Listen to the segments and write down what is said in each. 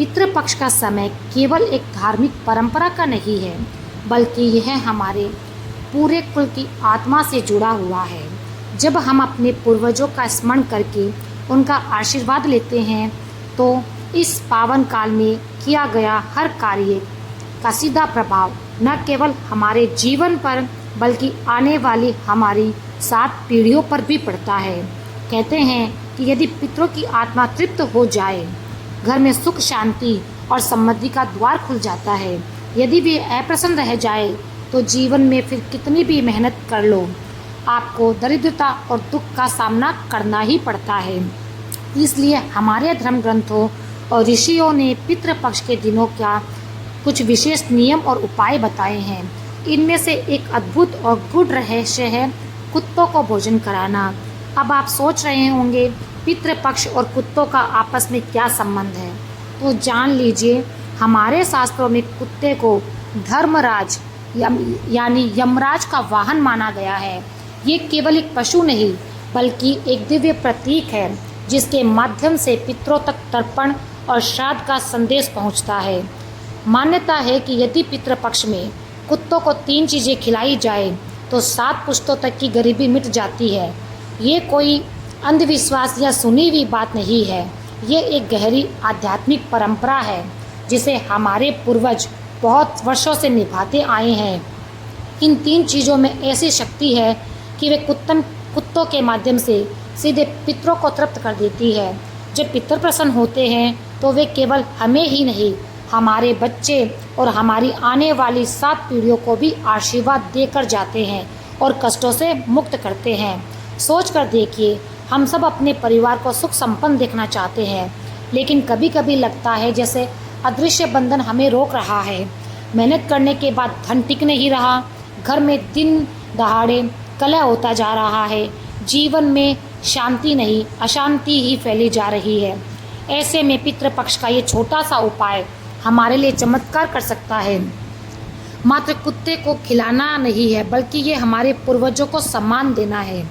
पितृपक्ष का समय केवल एक धार्मिक परंपरा का नहीं है, बल्कि यह हमारे पूरे कुल की आत्मा से जुड़ा हुआ है। जब हम अपने पूर्वजों का स्मरण करके उनका आशीर्वाद लेते हैं, तो इस पावन काल में किया गया हर कार्य का सीधा प्रभाव न केवल हमारे जीवन पर, बल्कि आने वाली हमारी 7 पीढ़ियों पर भी पड़ता है। कहते हैं कि यदि पितरों की आत्मा तृप्त हो जाए, घर में सुख शांति और समृद्धि का द्वार खुल जाता है। यदि वे अप्रसन्न रह जाए, तो जीवन में फिर कितनी भी मेहनत कर लो, आपको दरिद्रता और दुख का सामना करना ही पड़ता है। इसलिए हमारे धर्म ग्रंथों और ऋषियों ने पितृपक्ष के दिनों का कुछ विशेष नियम और उपाय बताए हैं। इनमें से एक अद्भुत और गूढ़ रहस्य है कुत्तों को भोजन कराना। अब आप सोच रहे होंगे पितृपक्ष और कुत्तों का आपस में क्या संबंध है, तो जान लीजिए, हमारे शास्त्रों में कुत्ते को धर्मराज यानी यमराज का वाहन माना गया है। ये केवल एक पशु नहीं, बल्कि एक दिव्य प्रतीक है, जिसके माध्यम से पितरों तक तर्पण और श्राद्ध का संदेश पहुंचता है। मान्यता है कि यदि पितृपक्ष में कुत्तों को 3 चीज़ें खिलाई जाए, तो 7 पुश्तों तक की गरीबी मिट जाती है। ये कोई अंधविश्वास या सुनी हुई बात नहीं है, ये एक गहरी आध्यात्मिक परंपरा है, जिसे हमारे पूर्वज बहुत वर्षों से निभाते आए हैं। इन 3 चीज़ों में ऐसी शक्ति है कि वे कुत्तों के माध्यम से सीधे पितरों को तृप्त कर देती है। जब पितर प्रसन्न होते हैं, तो वे केवल हमें ही नहीं, हमारे बच्चे और हमारी आने वाली 7 पीढ़ियों को भी आशीर्वाद देकर जाते हैं और कष्टों से मुक्त करते हैं। सोच कर देखिए, हम सब अपने परिवार को सुख संपन्न देखना चाहते हैं, लेकिन कभी कभी लगता है जैसे अदृश्य बंधन हमें रोक रहा है। मेहनत करने के बाद धन टिक नहीं रहा, घर में दिन दहाड़े कलह होता जा रहा है, जीवन में शांति नहीं, अशांति ही फैली जा रही है। ऐसे में पितृपक्ष का ये छोटा सा उपाय हमारे लिए चमत्कार कर सकता है। मात्र कुत्ते को खिलाना नहीं है, बल्कि ये हमारे पूर्वजों को सम्मान देना है,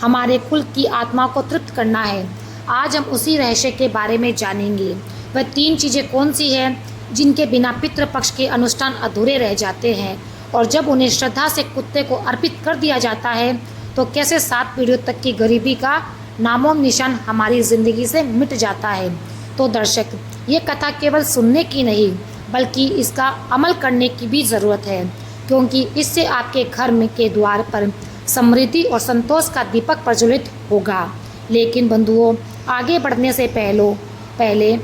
हमारे कुल की आत्मा को तृप्त करना है। आज हम उसी रहस्य के बारे में जानेंगे। वह 3 चीज़ें कौन सी हैं जिनके बिना पितृपक्ष के अनुष्ठान अधूरे रह जाते हैं, और जब उन्हें श्रद्धा से कुत्ते को अर्पित कर दिया जाता है, तो कैसे 7 पीढ़ियों तक की गरीबी का नामो निशान हमारी ज़िंदगी से मिट जाता है। तो दर्शक, ये कथा केवल सुनने की नहीं, बल्कि इसका अमल करने की भी ज़रूरत है, क्योंकि इससे आपके घर में के द्वार पर समृद्धि और संतोष का दीपक प्रज्वलित होगा। लेकिन बंधुओं, आगे बढ़ने से पहले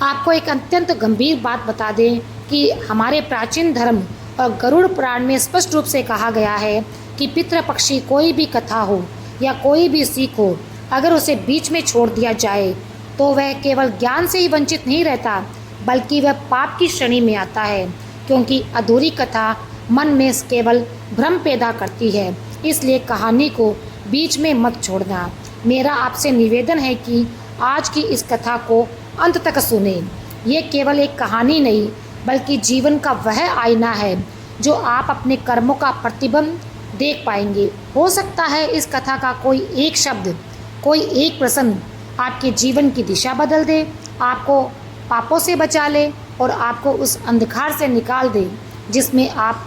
आपको एक अत्यंत गंभीर बात बता दें कि हमारे प्राचीन धर्म और गरुड़ पुराण में स्पष्ट रूप से कहा गया है कि पितृपक्षी कोई भी कथा हो या कोई भी सीख हो, अगर उसे बीच में छोड़ दिया जाए, तो वह केवल ज्ञान से ही वंचित नहीं रहता, बल्कि वह पाप की श्रेणी में आता है, क्योंकि अधूरी कथा मन में केवल भ्रम पैदा करती है। इसलिए कहानी को बीच में मत छोड़ना। मेरा आपसे निवेदन है कि आज की इस कथा को अंत तक सुने। ये केवल एक कहानी नहीं, बल्कि जीवन का वह आईना है जो आप अपने कर्मों का प्रतिबिंब देख पाएंगे। हो सकता है इस कथा का कोई एक शब्द, कोई एक प्रसंग आपके जीवन की दिशा बदल दे, आपको पापों से बचा ले और आपको उस अंधकार से निकाल दे जिसमें आप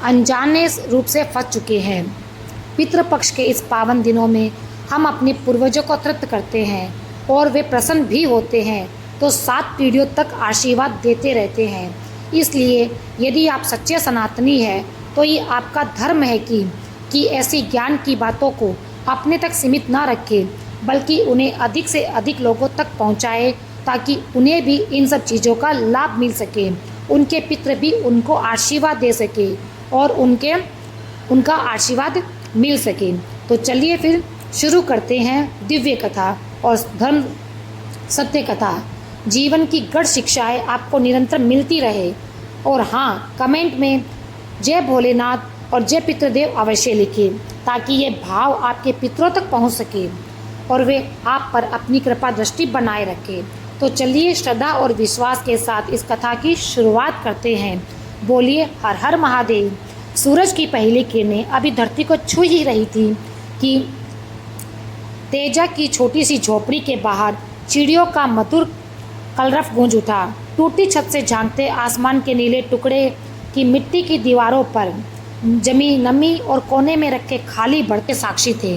अनजाने रूप से फंस चुके हैं। पितृपक्ष के इस पावन दिनों में हम अपने पूर्वजों को तृप्त करते हैं और वे प्रसन्न भी होते हैं, तो 7 पीढ़ियों तक आशीर्वाद देते रहते हैं। इसलिए यदि आप सच्चे सनातनी हैं, तो ये आपका धर्म है कि ऐसी ज्ञान की बातों को अपने तक सीमित ना रखें, बल्कि उन्हें अधिक से अधिक लोगों तक पहुंचाएं, ताकि उन्हें भी इन सब चीज़ों का लाभ मिल सके, उनके पितृ भी उनको आशीर्वाद दे सके और उनका आशीर्वाद मिल सके। तो चलिए फिर शुरू करते हैं दिव्य कथा और धर्म सत्य कथा। जीवन की गढ़ शिक्षाएं आपको निरंतर मिलती रहे। और हाँ, कमेंट में जय भोलेनाथ और जय पितृदेव अवश्य लिखें, ताकि ये भाव आपके पितरों तक पहुंच सके और वे आप पर अपनी कृपा दृष्टि बनाए रखें। तो चलिए श्रद्धा और विश्वास के साथ इस कथा की शुरुआत करते हैं। बोलिए हर हर महादेव। सूरज की पहली किरणें अभी धरती को छू ही रही थी कि तेजा की छोटी सी झोपड़ी के बाहर चिड़ियों का मधुर कलरव गूंज उठा। टूटी छत से झांकते आसमान के नीले टुकड़े की मिट्टी की दीवारों पर जमी नमी और कोने में रखे खाली बर्तन साक्षी थे।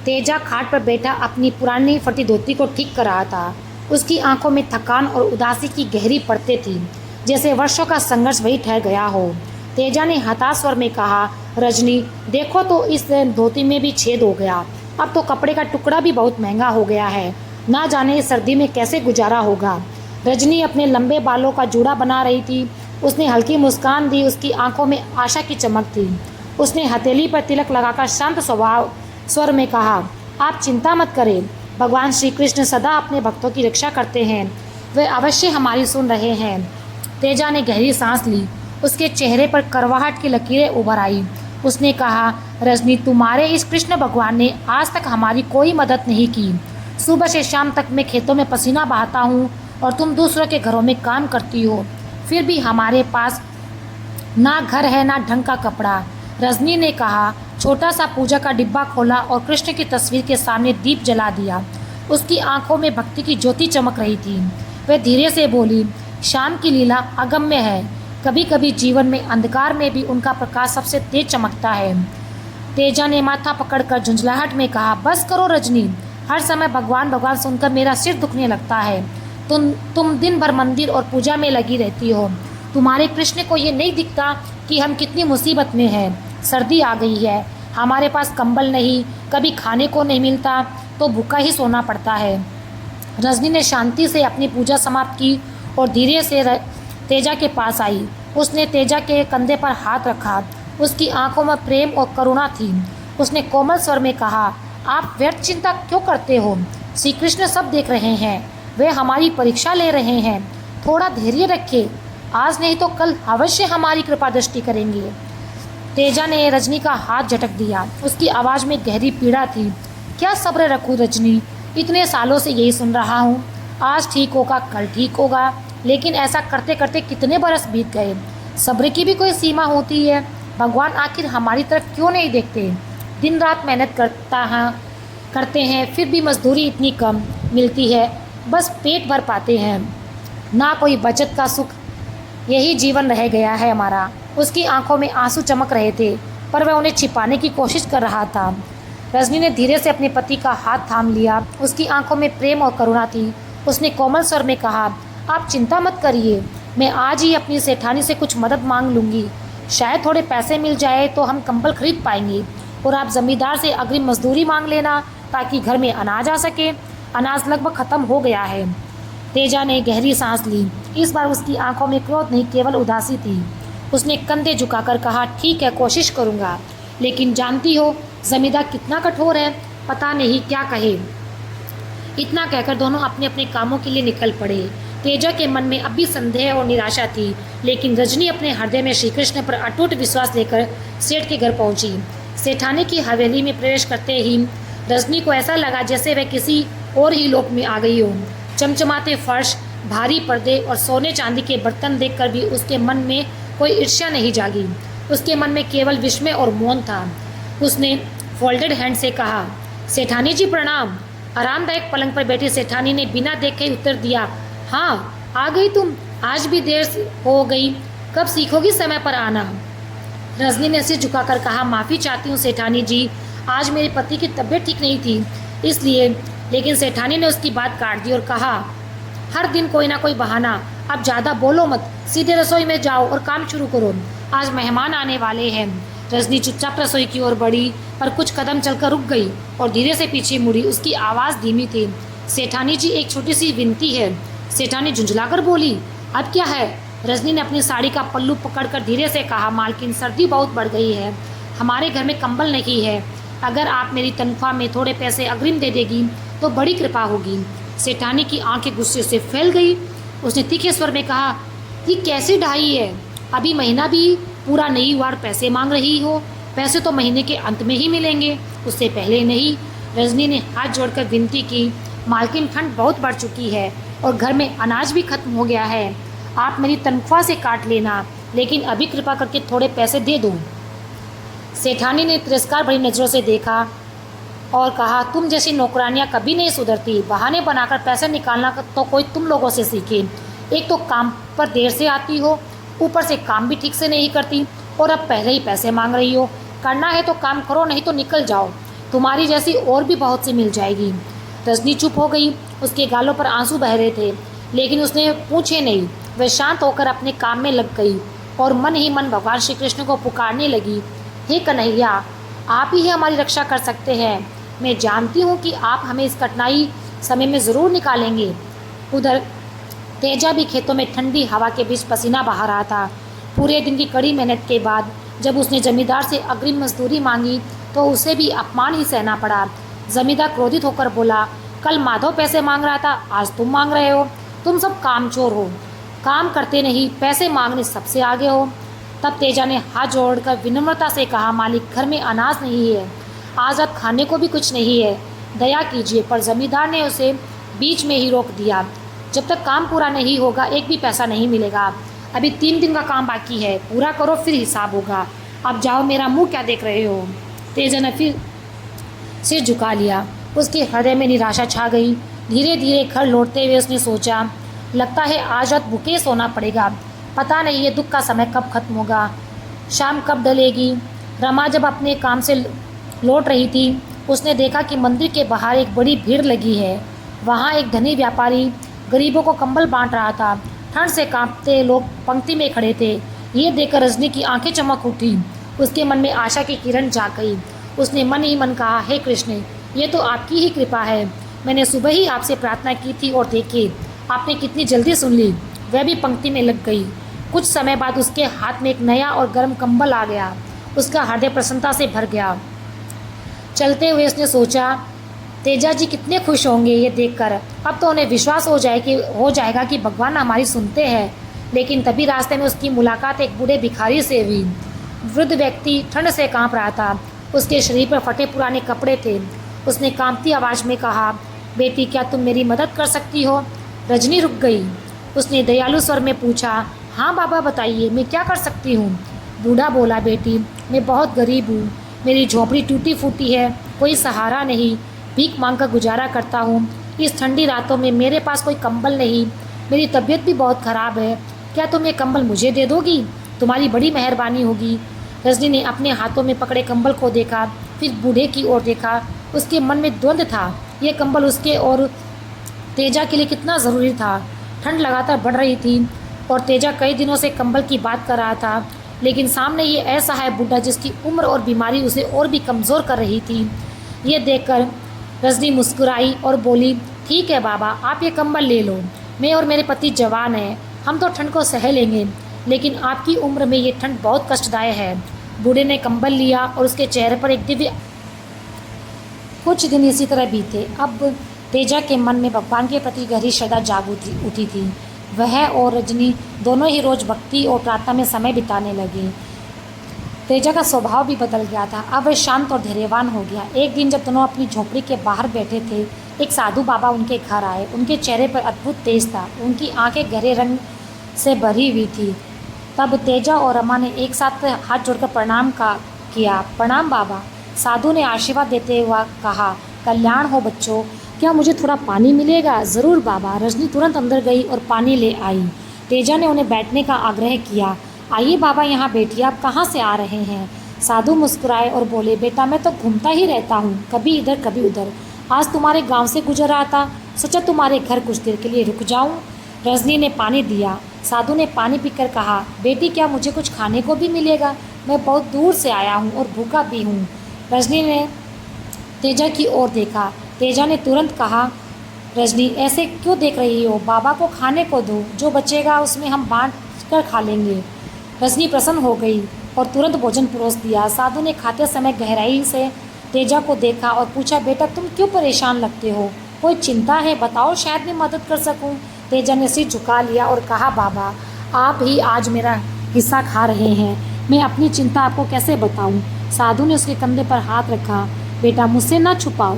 तेजा खाट पर बैठा अपनी पुरानी फटी धोती को ठीक कर रहा था। उसकी आंखों में थकान और उदासी की गहरी परतें थीं, जैसे वर्षों का संघर्ष वही ठहर गया हो। तेजा ने हताश स्वर में कहा, रजनी देखो तो इस धोती में भी छेद हो गया। अब तो कपड़े का टुकड़ा भी बहुत महंगा हो गया है। ना जाने इस सर्दी में कैसे गुजारा होगा। रजनी अपने लंबे बालों का जूड़ा बना रही थी। उसने हल्की मुस्कान दी। उसकी आंखों में आशा की चमक थी। उसने हथेली पर तिलक लगाकर शांत स्वभाव स्वर में कहा, आप चिंता मत करें। भगवान श्री कृष्ण सदा अपने भक्तों की रक्षा करते हैं। वे अवश्य हमारी सुन रहे हैं। तेजा ने गहरी सांस ली। उसके चेहरे पर करवाहट की लकीरें उभर आई। उसने कहा, रजनी तुम्हारे इस कृष्ण भगवान ने आज तक हमारी कोई मदद नहीं की। सुबह से शाम तक मैं खेतों में पसीना बहाता हूँ और तुम दूसरों के घरों में काम करती हो। फिर भी हमारे पास ना घर है ना ढंग का कपड़ा। रजनी ने कहा। छोटा सा पूजा का डिब्बा खोला और कृष्ण की तस्वीर के सामने दीप जला दिया। उसकी आंखों में भक्ति की ज्योति चमक रही थी। वह धीरे से बोली, शाम की लीला अगम्य है। कभी कभी जीवन में अंधकार में भी उनका प्रकाश सबसे तेज चमकता है। तेजा ने माथा पकड़कर झुंझलाहट में कहा, बस करो रजनी। हर समय भगवान भगवान सुनकर मेरा सिर दुखने लगता है। तुम दिन भर मंदिर और पूजा में लगी रहती हो। तुम्हारे कृष्ण को ये नहीं दिखता कि हम कितनी मुसीबत में हैं। सर्दी आ गई है, हमारे पास कंबल नहीं, कभी खाने को नहीं मिलता तो भूखा ही सोना पड़ता है। रजनी ने शांति से अपनी पूजा समाप्त की और धीरे से तेजा के पास आई। उसने तेजा के कंधे पर हाथ रखा। उसकी आंखों में प्रेम और करुणा थी। उसने कोमल स्वर में कहा, आप व्यर्थ चिंता क्यों करते हो? श्री कृष्ण सब देख रहे हैं। वे हमारी परीक्षा ले रहे हैं। थोड़ा धैर्य रखें। आज नहीं तो कल अवश्य हमारी कृपा दृष्टि करेंगे। तेजा ने रजनी का हाथ झटक दिया। उसकी आवाज़ में गहरी पीड़ा थी। क्या सब्र रखूं रजनी? इतने सालों से यही सुन रहा हूँ। आज ठीक होगा कल ठीक होगा, लेकिन ऐसा करते करते कितने बरस बीत गए। सब्र की भी कोई सीमा होती है। भगवान आखिर हमारी तरफ क्यों नहीं देखते? दिन रात मेहनत करते हैं, फिर भी मजदूरी इतनी कम मिलती है। बस पेट भर पाते हैं, ना कोई बचत का सुख। यही जीवन रह गया है हमारा। उसकी आंखों में आंसू चमक रहे थे, पर वह उन्हें छिपाने की कोशिश कर रहा था। रजनी ने धीरे से अपने पति का हाथ थाम लिया। उसकी आंखों में प्रेम और करुणा थी। उसने कोमल स्वर में कहा, आप चिंता मत करिए। मैं आज ही अपनी सेठानी से कुछ मदद मांग लूँगी। शायद थोड़े पैसे मिल जाए तो हम कंबल खरीद पाएंगे। और आप जमींदार से अग्रिम मजदूरी मांग लेना ताकि घर में अनाज आ सके। अनाज लगभग ख़त्म हो गया है। तेजा ने गहरी सांस ली। इस बार उसकी आंखों में क्रोध नहीं, केवल उदासी थी। उसने कंधे झुकाकर कहा, ठीक है, कोशिश करूँगा, लेकिन जानती हो जमींदार कितना कठोर है, पता नहीं क्या कहे। इतना कहकर दोनों अपने अपने कामों के लिए निकल पड़े। तेजा के मन में अब भी संदेह और निराशा थी, लेकिन रजनी अपने हृदय में श्री कृष्ण पर अटूट विश्वास लेकर सेठ के घर पहुंची। सेठानी की हवेली में प्रवेश करते ही रजनी को ऐसा लगा जैसे वह किसी और ही लोक में आ गई हो। चमचमाते फर्श, भारी पर्दे और सोने चांदी के बर्तन देखकर भी उसके मन में कोई ईर्ष्या नहीं जागी। उसके मन में केवल विस्मय और मौन था। उसने फोल्डेड हैंड से कहा, सेठानी जी प्रणाम। आरामदायक पलंग पर बैठी सेठानी ने बिना देखे ही उत्तर दिया, हाँ आ गई तुम। आज भी देर हो गई, कब सीखोगी समय पर आना? रजनी ने सिर झुकाकर कहा, माफ़ी चाहती हूँ सेठानी जी, आज मेरे पति की तबीयत ठीक नहीं थी इसलिए। लेकिन सेठानी ने उसकी बात काट दी और कहा, हर दिन कोई ना कोई बहाना। अब ज़्यादा बोलो मत, सीधे रसोई में जाओ और काम शुरू करो। आज मेहमान आने वाले हैं। रजनी चुपचाप रसोई की ओर बढ़ी, पर कुछ कदम चलकर रुक गई और धीरे से पीछे मुड़ी। उसकी आवाज़ धीमी थी, सेठानी जी एक छोटी सी विनती है। सेठानी झुंझलाकर बोली, अब क्या है? रजनी ने अपनी साड़ी का पल्लू पकड़कर धीरे से कहा, मालकिन सर्दी बहुत बढ़ गई है, हमारे घर में कंबल नहीं है। अगर आप मेरी तनख्वाह में थोड़े पैसे अग्रिम दे देगी तो बड़ी कृपा होगी। सेठानी की आंखें गुस्से से फैल गई। उसने तीखे स्वर में कहा, ये कैसी ढाई है? अभी महीना भी पूरा नहीं हुआ और पैसे मांग रही हो? पैसे तो महीने के अंत में ही मिलेंगे, उससे पहले नहीं। रजनी ने हाथ जोड़कर विनती की, मालकिन ठंड बहुत बढ़ चुकी है और घर में अनाज भी खत्म हो गया है। आप मेरी तनख्वाह से काट लेना, लेकिन अभी कृपा करके थोड़े पैसे दे दो। सेठानी ने तिरस्कार भरी नज़रों से देखा। और कहा, तुम जैसी नौकरानियाँ कभी नहीं सुधरती। बहाने बनाकर पैसे निकालना तो कोई तुम लोगों से सीखे। एक तो काम पर देर से आती हो, ऊपर से काम भी ठीक से नहीं करती, और अब पहले ही पैसे मांग रही हो। करना है तो काम करो, नहीं तो निकल जाओ। तुम्हारी जैसी और भी बहुत सी मिल जाएगी। रजनी चुप हो गई। उसके गालों पर आंसू बह रहे थे, लेकिन उसने पूछे नहीं। वह शांत होकर अपने काम में लग गई और मन ही मन भगवान श्री कृष्ण को पुकारने लगी। हे कन्हैया, आप ही हमारी रक्षा कर सकते हैं। मैं जानती हूँ कि आप हमें इस कठिनाई समय में ज़रूर निकालेंगे। उधर तेजा भी खेतों में ठंडी हवा के बीच पसीना बहा रहा था। पूरे दिन की कड़ी मेहनत के बाद जब उसने जमींदार से अग्रिम मजदूरी मांगी तो उसे भी अपमान ही सहना पड़ा। जमींदार क्रोधित होकर बोला, कल माधव पैसे मांग रहा था, आज तुम मांग रहे हो। तुम सब कामचोर हो, काम करते नहीं, पैसे मांगने सबसे आगे हो। तब तेजा ने हाथ जोड़कर विनम्रता से कहा, मालिक, घर में अनाज नहीं है, आज रात खाने को भी कुछ नहीं है, दया कीजिए। पर जमींदार ने उसे बीच में ही रोक दिया। जब तक काम पूरा नहीं होगा एक भी पैसा नहीं मिलेगा। अभी 3 दिन का काम बाकी है, पूरा करो फिर हिसाब होगा। अब जाओ, मेरा मुंह क्या देख रहे हो। तेजा ने फिर सिर झुका लिया। उसके हृदय में निराशा छा गई। धीरे धीरे घर लौटते हुए उसने सोचा, लगता है आज रात भूखे सोना पड़ेगा। पता नहीं ये दुख का समय कब खत्म होगा, शाम कब ढलेगी। रमा जब अपने काम से लौट रही थी, उसने देखा कि मंदिर के बाहर एक बड़ी भीड़ लगी है। वहाँ एक धनी व्यापारी गरीबों को कंबल बांट रहा था। ठंड से कांपते लोग पंक्ति में खड़े थे। ये देखकर रजनी की आंखें चमक उठी। उसके मन में आशा की किरण जाग गई। उसने मन ही मन कहा, हे कृष्ण, ये तो आपकी ही कृपा है। मैंने सुबह ही आपसे प्रार्थना की थी और देखिए आपने कितनी जल्दी सुन ली। वह भी पंक्ति में लग गई। कुछ समय बाद उसके हाथ में एक नया और गर्म कंबल आ गया। उसका हृदय प्रसन्नता से भर गया। चलते हुए उसने सोचा, तेजा जी कितने खुश होंगे ये देखकर। अब तो उन्हें विश्वास हो जाएगा कि भगवान हमारी सुनते हैं। लेकिन तभी रास्ते में उसकी मुलाकात एक बूढ़े भिखारी से हुई। वृद्ध व्यक्ति ठंड से कांप रहा था। उसके शरीर पर फटे पुराने कपड़े थे। उसने कांपती आवाज़ में कहा, बेटी, क्या तुम मेरी मदद कर सकती हो। रजनी रुक गई। उसने दयालु स्वर में पूछा, हाँ बाबा, बताइए, मैं क्या कर सकती हूँ। बूढ़ा बोला, बेटी, मैं बहुत गरीब हूँ। मेरी झोपड़ी टूटी फूटी है, कोई सहारा नहीं, भीख मांग कर गुजारा करता हूँ। इस ठंडी रातों में मेरे पास कोई कंबल नहीं। मेरी तबीयत भी बहुत ख़राब है। क्या तुम ये कंबल मुझे दे दोगी? तुम्हारी बड़ी मेहरबानी होगी। रजनी ने अपने हाथों में पकड़े कंबल को देखा, फिर बूढ़े की ओर देखा। उसके मन में द्वंद्व था। ये कंबल उसके और तेजा के लिए कितना ज़रूरी था। ठंड लगातार बढ़ रही थी और तेजा कई दिनों से कंबल की बात कर रहा था, लेकिन सामने ये ऐसा है बूढ़ा जिसकी उम्र और बीमारी उसे और भी कमज़ोर कर रही थी। ये देखकर रजनी मुस्कुराई और बोली, ठीक है बाबा, आप ये कंबल ले लो। मैं और मेरे पति जवान हैं, हम तो ठंड को सह लेंगे, लेकिन आपकी उम्र में ये ठंड बहुत कष्टदायक है। बूढ़े ने कंबल लिया और उसके चेहरे पर एक दिव्य। कुछ दिन इसी तरह बीते। अब तेजा के मन में भगवान के प्रति गहरी श्रद्धा जाग उठी थी। वह और रजनी दोनों ही रोज़ भक्ति और प्रार्थना में समय बिताने लगे। तेजा का स्वभाव भी बदल गया था। अब वह शांत और धैर्यवान हो गया। एक दिन जब दोनों अपनी झोपड़ी के बाहर बैठे थे, एक साधु बाबा उनके घर आए। उनके चेहरे पर अद्भुत तेज था। उनकी आंखें गहरे रंग से भरी हुई थी। तब तेजा और रमा ने एक साथ हाथ जोड़कर प्रणाम किया। प्रणाम बाबा। साधु ने आशीर्वाद देते हुए कहा, कल्याण हो बच्चों, क्या मुझे थोड़ा पानी मिलेगा? ज़रूर बाबा। रजनी तुरंत अंदर गई और पानी ले आई। तेजा ने उन्हें बैठने का आग्रह किया। आइए बाबा, यहाँ बैठिए, आप कहाँ से आ रहे हैं? साधु मुस्कुराए और बोले, बेटा, मैं तो घूमता ही रहता हूँ, कभी इधर कभी उधर। आज तुम्हारे गांव से गुजर रहा था, सोचा तुम्हारे घर कुछ देर के लिए रुक जाऊँ। रजनी ने पानी दिया। साधु ने पानी पीकर कहा, बेटी, क्या मुझे कुछ खाने को भी मिलेगा? मैं बहुत दूर से आया हूँ और भूखा भी हूँ। रजनी ने तेजा की ओर देखा। तेजा ने तुरंत कहा, रजनी, ऐसे क्यों देख रही हो? बाबा को खाने को दो, जो बचेगा उसमें हम बांट कर खा लेंगे। रजनी प्रसन्न हो गई और तुरंत भोजन परोस दिया। साधु ने खाते समय गहराई से तेजा को देखा और पूछा, बेटा, तुम क्यों परेशान लगते हो? कोई चिंता है? बताओ, शायद मैं मदद कर सकूं। तेजा ने सिर झुका लिया और कहा, बाबा, आप ही आज मेरा हिस्सा खा रहे हैं, मैं अपनी चिंता आपको कैसे बताऊं? साधु ने उसके कंधे पर हाथ रखा। बेटा, मुझसे ना छुपाओ,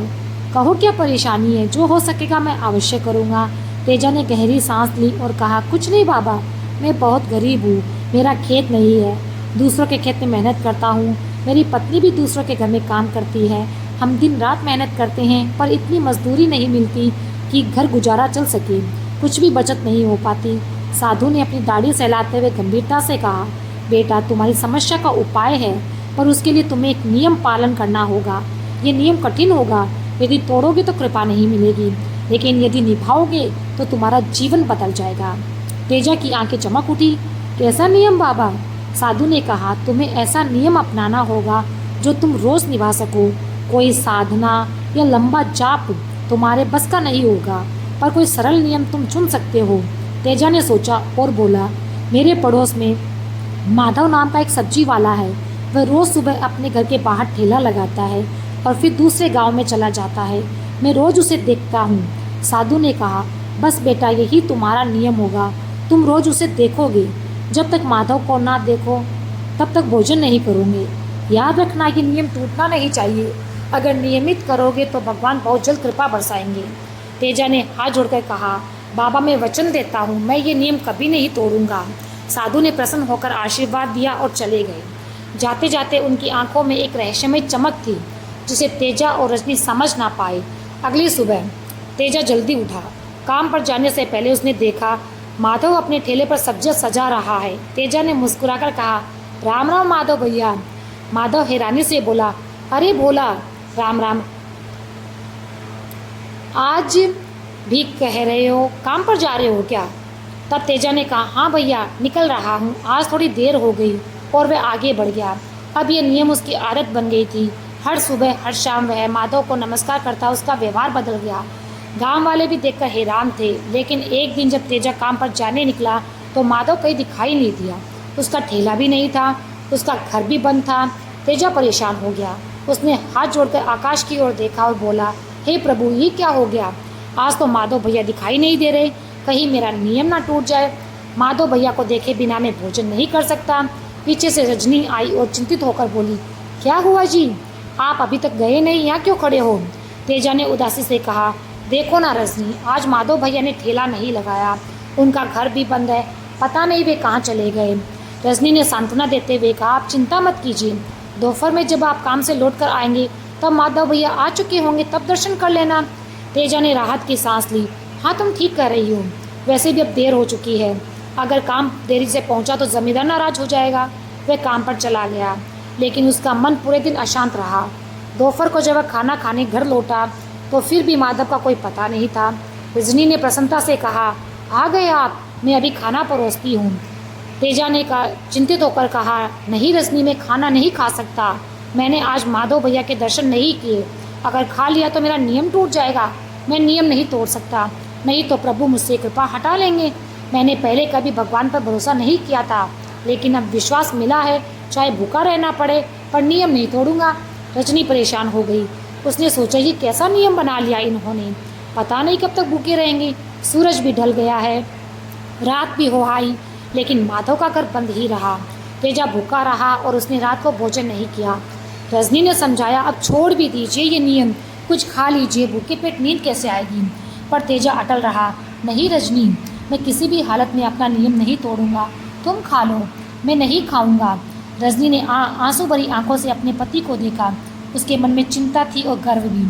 कहो क्या परेशानी है? जो हो सकेगा मैं अवश्य करूँगा। तेजा ने गहरी सांस ली और कहा, कुछ नहीं बाबा, मैं बहुत गरीब हूँ, मेरा खेत नहीं है, दूसरों के खेत में मेहनत करता हूँ। मेरी पत्नी भी दूसरों के घर में काम करती है, हम दिन रात मेहनत करते हैं पर इतनी मजदूरी नहीं मिलती कि घर गुजारा चल सके, कुछ भी बचत नहीं हो पाती। साधु ने अपनी दाढ़ी सहलाते हुए गंभीरता से कहा, बेटा तुम्हारी समस्या का उपाय है, पर उसके लिए तुम्हें एक नियम पालन करना होगा। ये नियम कठिन होगा, यदि तोड़ोगे तो कृपा नहीं मिलेगी, लेकिन यदि निभाओगे तो तुम्हारा जीवन बदल जाएगा। तेजा की आंखें चमक उठी। कैसा नियम बाबा? साधु ने कहा, तुम्हें ऐसा नियम अपनाना होगा जो तुम रोज निभा सको। कोई साधना या लंबा जाप तुम्हारे बस का नहीं होगा, पर कोई सरल नियम तुम चुन सकते हो। तेजा ने सोचा और बोला, मेरे पड़ोस में माधव नाम का एक सब्जी वाला है। वह रोज़ सुबह अपने घर के बाहर ठेला लगाता है और फिर दूसरे गांव में चला जाता है। मैं रोज़ उसे देखता हूँ। साधु ने कहा, बस बेटा यही तुम्हारा नियम होगा। तुम रोज़ उसे देखोगे। जब तक माधव को ना देखो तब तक भोजन नहीं करोगे। याद रखना, ये नियम टूटना नहीं चाहिए। अगर नियमित करोगे तो भगवान बहुत जल्द कृपा बरसाएंगे। तेजा ने हाथ जोड़कर कहा, बाबा मैं वचन देता हूँ, मैं ये नियम कभी नहीं तोड़ूंगा। साधु ने प्रसन्न होकर आशीर्वाद दिया और चले गए। जाते जाते उनकी आंखों में एक रहस्यमय चमक थी जिसे तेजा और रजनी समझ ना पाए। अगली सुबह तेजा जल्दी उठा। काम पर जाने से पहले उसने देखा माधव अपने ठेले पर सब्जियां सजा रहा है। तेजा ने मुस्कुराकर कहा, राम राम माधव भैया। माधव हैरानी से बोला, अरे भोला, राम राम, आज भी कह रहे हो, काम पर जा रहे हो क्या? तब तेजा ने कहा, हाँ भैया, निकल रहा हूँ, आज थोड़ी देर हो गई। और वह आगे बढ़ गया। अब यह नियम उसकी आदत बन गई थी। हर सुबह हर शाम वह माधव को नमस्कार करता। उसका व्यवहार बदल गया। गांव वाले भी देखकर हैरान थे। लेकिन एक दिन जब तेजा काम पर जाने निकला तो माधव कहीं दिखाई नहीं दिया। उसका ठेला भी नहीं था, उसका घर भी बंद था। तेजा परेशान हो गया। उसने हाथ जोड़कर आकाश की ओर देखा और बोला, हे प्रभु, ये क्या हो गया? आज तो माधव भैया दिखाई नहीं दे रहे। कहीं मेरा नियम ना टूट जाए। माधव भैया को देखे बिना मैं भोजन नहीं कर सकता। पीछे से रजनी आई और चिंतित होकर बोली, क्या हुआ जी? आप अभी तक गए नहीं, यहाँ क्यों खड़े हो? तेजा ने उदासी से कहा, देखो ना रजनी, आज माधव भैया ने ठेला नहीं लगाया, उनका घर भी बंद है, पता नहीं वे कहाँ चले गए। रजनी ने सांत्वना देते हुए कहा, आप चिंता मत कीजिए, दोपहर में जब आप काम से लौट कर आएंगे तब माधव भैया आ चुके होंगे, तब दर्शन कर लेना। तेजा ने राहत की सांस ली। हाँ, तुम ठीक कह रही हो, वैसे भी अब देर हो चुकी है। अगर काम देरी से पहुंचा तो जमींदार नाराज हो जाएगा। वह काम पर चला गया, लेकिन उसका मन पूरे दिन अशांत रहा। दोपहर को जब वह खाना खाने घर लौटा तो फिर भी माधव का कोई पता नहीं था। रजनी ने प्रसन्नता से कहा, आ गए आप, मैं अभी खाना परोसती हूँ। तेजा ने चिंतित होकर कहा, नहीं रजनी, मैं खाना नहीं खा सकता। मैंने आज माधव भैया के दर्शन नहीं किए। अगर खा लिया तो मेरा नियम टूट जाएगा। मैं नियम नहीं तोड़ सकता, नहीं तो प्रभु मुझसे कृपा हटा लेंगे। मैंने पहले कभी भगवान पर भरोसा नहीं किया था, लेकिन अब विश्वास मिला है, चाहे भूखा रहना पड़े, पर नियम नहीं तोड़ूंगा। रजनी परेशान हो गई। उसने सोचा, ये कैसा नियम बना लिया इन्होंने, पता नहीं कब तक भूखे रहेंगे। सूरज भी ढल गया है, रात भी हो आई, लेकिन माधव का घर बंद ही रहा। तेजा भूखा रहा और उसने रात को भोजन नहीं किया। रजनी ने समझाया, अब छोड़ भी दीजिए ये नियम, कुछ खा लीजिए, भूखे पेट नींद कैसे आएगी? पर तेजा अटल रहा, नहीं रजनी, मैं किसी भी हालत में अपना नियम नहीं तोड़ूंगा। तुम खा लो, मैं नहीं खाऊंगा। रजनी ने आंसू भरी आंखों से अपने पति को देखा। उसके मन में चिंता थी और गर्व भी।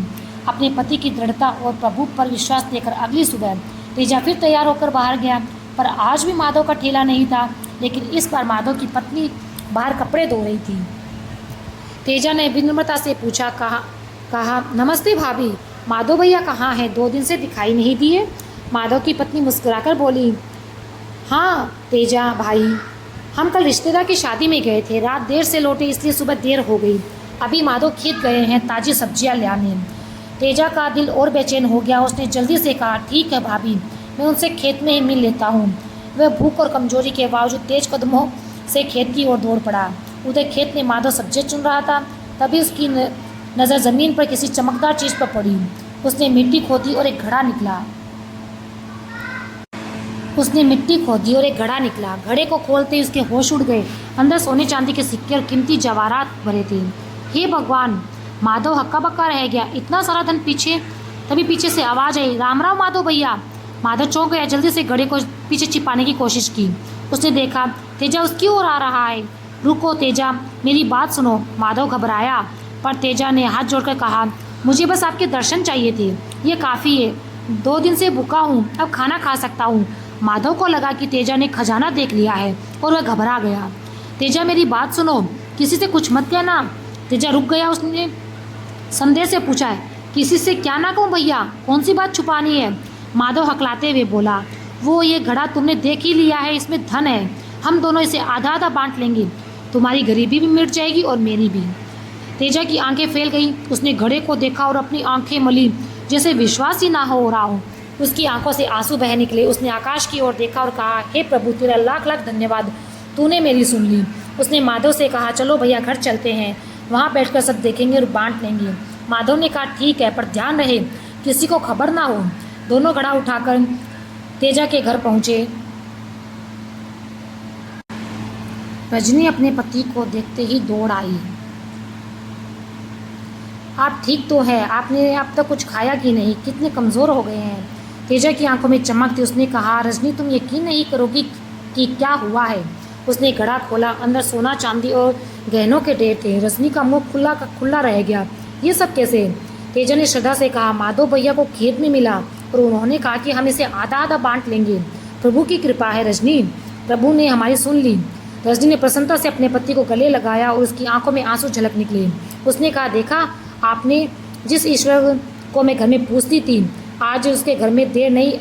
अपने पति की दृढ़ता और प्रभु पर विश्वास देकर अगली सुबह तेजा फिर तैयार होकर बाहर गया। पर आज भी माधव का ठेला नहीं था, लेकिन इस बार माधव की पत्नी बाहर कपड़े धो रही थी। तेजा ने विनम्रता से पूछा, कहा नमस्ते भाभी, माधव भैया कहाँ हैं? 2 दिन से दिखाई नहीं दिए। माधव की पत्नी मुस्कुराकर बोली, हाँ तेजा भाई, हम कल रिश्तेदार की शादी में गए थे, रात देर से लौटे इसलिए सुबह देर हो गई। अभी माधव खेत गए हैं ताज़ी सब्जियां लाने। तेजा का दिल और बेचैन हो गया। उसने जल्दी से कहा, ठीक है भाभी, मैं उनसे खेत में ही मिल लेता हूँ। वह भूख और कमजोरी के बावजूद तेज कदमों से खेत की ओर दौड़ पड़ा। उधर खेत में माधव सब्जियां चुन रहा था। तभी उसकी नज़र ज़मीन पर किसी चमकदार चीज़ पर पड़ी। उसने मिट्टी खोदी और एक घड़ा निकला। घड़े को खोलते ही उसके होश उड़ गए। अंदर सोने चांदी के सिक्के और कीमती जवाहरात भरे थे। हे भगवान, माधव हक्का बक्का रह गया, इतना सारा धन पीछे। तभी पीछे से आवाज़ आई, राम राम माधव भैया। माधव चौंक गया, जल्दी से घड़े को पीछे छिपाने की कोशिश की। उसने देखा तेजा उसकी ओर आ रहा है। रुको तेजा, मेरी बात सुनो। माधव घबराया। पर तेजा ने हाथ जोड़कर कहा, मुझे बस आपके दर्शन चाहिए थे, ये काफ़ी है। 2 दिन से भूखा हूँ, अब खाना खा सकता हूँ। माधव को लगा कि तेजा ने खजाना देख लिया है और वह घबरा गया। तेजा मेरी बात सुनो, किसी से कुछ मत कहना। तेजा रुक गया। उसने संदेह से पूछा, है किसी से क्या ना कहूँ भैया, कौन सी बात छुपानी है? माधव हकलाते हुए बोला, वो ये घड़ा तुमने देख ही लिया है, इसमें धन है, हम दोनों इसे आधा आधा बांट लेंगे, तुम्हारी गरीबी भी मिट जाएगी और मेरी भी। तेजा की आंखें फैल गई। उसने घड़े को देखा और अपनी आंखें मली, जैसे विश्वास ही ना हो रहा हो। उसकी आंखों से आंसू बह निकले। उसने आकाश की ओर देखा और कहा, हे प्रभु, तेरा लाख लाख धन्यवाद, तूने मेरी सुन ली। उसने माधव से कहा, चलो भैया घर चलते हैं, वहाँ बैठकर सब देखेंगे और बांट लेंगे। माधव ने कहा, ठीक है, पर ध्यान रहे किसी को खबर ना हो। दोनों घड़ा उठाकर तेजा के घर पहुँचे। रजनी अपने पति को देखते ही दौड़ आई। आप ठीक तो है, आपने अब तक कुछ खाया कि नहीं, कितने कमज़ोर हो गए हैं। तेजा की आंखों में चमक थी। उसने कहा, रजनी तुम यकीन नहीं करोगी कि क्या हुआ है। उसने घड़ा खोला। अंदर सोना चांदी और गहनों के ढेर थे। रजनी का मुंह खुला का खुला रह गया। ये सब कैसे? तेजा ने श्रद्धा से कहा, माधव भैया को खेत में मिला और उन्होंने कहा कि हम इसे आधा आधा बांट लेंगे। प्रभु की कृपा है रजनी, प्रभु ने हमारी सुन ली। रजनी ने प्रसन्नता से अपने पति को गले लगाया और उसकी आंखों में आंसू झलक निकले। उसने कहा, देखा आपने, जिस ईश्वर को मैं घर में पूछती थी, आज उसके घर में देर नहीं,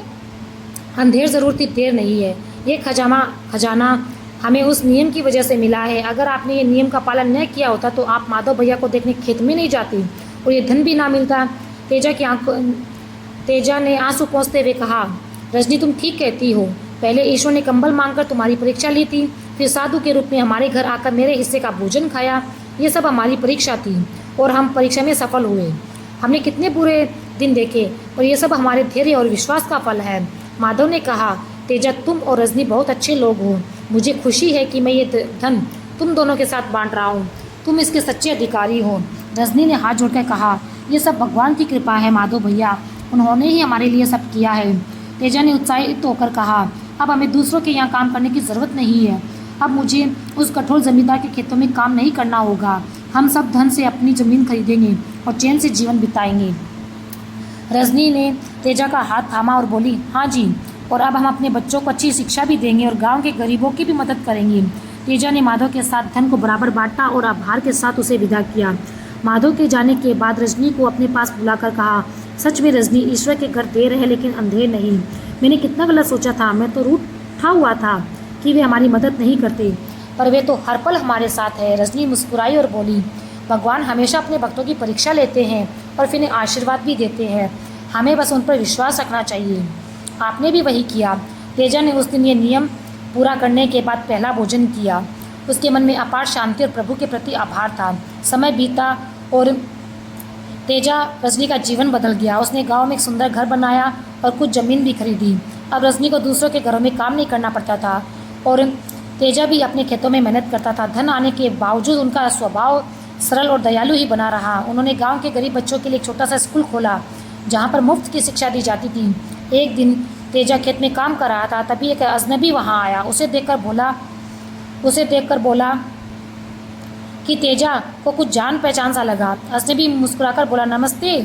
अंधेर ज़रूर थी, देर नहीं है। ये खजाना हमें उस नियम की वजह से मिला है। अगर आपने ये नियम का पालन न किया होता तो आप माधव भैया को देखने खेत में नहीं जाती और ये धन भी ना मिलता। तेजा ने आंसू पोंछते हुए कहा, रजनी तुम ठीक कहती हो। पहले ईश्वर ने कंबल मांगकर तुम्हारी परीक्षा ली थी, फिर साधु के रूप में हमारे घर आकर मेरे हिस्से का भोजन खाया। ये सब हमारी परीक्षा थी और हम परीक्षा में सफल हुए। हमने कितने बुरे दिन देखे और ये सब हमारे धैर्य और विश्वास का फल है। माधव ने कहा, तेजा तुम और रजनी बहुत अच्छे लोग हो। मुझे खुशी है कि मैं ये धन तुम दोनों के साथ बांट रहा हूँ। तुम इसके सच्चे अधिकारी हो। रजनी ने हाथ जोड़कर कहा, ये सब भगवान की कृपा है माधव भैया, उन्होंने ही हमारे लिए सब किया है। तेजा ने उत्साहित होकर कहा, अब हमें दूसरों के यहाँ काम करने की ज़रूरत नहीं है। अब मुझे उस कठोर जमींदार के खेतों में काम नहीं करना होगा। हम सब धन से अपनी ज़मीन खरीदेंगे और चैन से जीवन बिताएंगे। रजनी ने तेजा का हाथ थामा और बोली, हाँ जी, और अब हम अपने बच्चों को अच्छी शिक्षा भी देंगे और गांव के गरीबों की भी मदद करेंगे। तेजा ने माधव के साथ धन को बराबर बांटा और आभार के साथ उसे विदा किया। माधव के जाने के बाद रजनी को अपने पास बुलाकर कहा, सच में रजनी, ईश्वर के घर देर है लेकिन अंधेर नहीं। मैंने कितना गलत सोचा था। मैं तो रूठा हुआ था कि वे हमारी मदद नहीं करते, पर वे तो हर पल हमारे साथ है। रजनी मुस्कुराई और बोली, भगवान हमेशा अपने भक्तों की परीक्षा लेते हैं और फिर उन्हें आशीर्वाद भी देते हैं। हमें बस उन पर विश्वास रखना चाहिए। आपने भी वही किया। तेजा ने उस दिन ये नियम पूरा करने के बाद पहला भोजन किया। उसके मन में अपार शांति और प्रभु के प्रति आभार था। समय बीता और तेजा रजनी का जीवन बदल गया। उसने गांव में एक सुंदर घर बनाया और कुछ ज़मीन भी खरीदी। अब रजनी को दूसरों के घरों में काम नहीं करना पड़ता था और तेजा भी अपने खेतों में मेहनत करता था। धन आने के बावजूद उनका स्वभाव सरल और दयालु ही बना रहा। उन्होंने गांव के गरीब बच्चों के लिए एक छोटा सा स्कूल खोला जहां पर मुफ्त की शिक्षा दी जाती थी। एक दिन तेजा खेत में काम कर रहा था, तभी एक अजनबी वहां आया। उसे देखकर बोला कि तेजा को कुछ जान पहचान सा लगा। अजनबी मुस्कुराकर बोला, नमस्ते।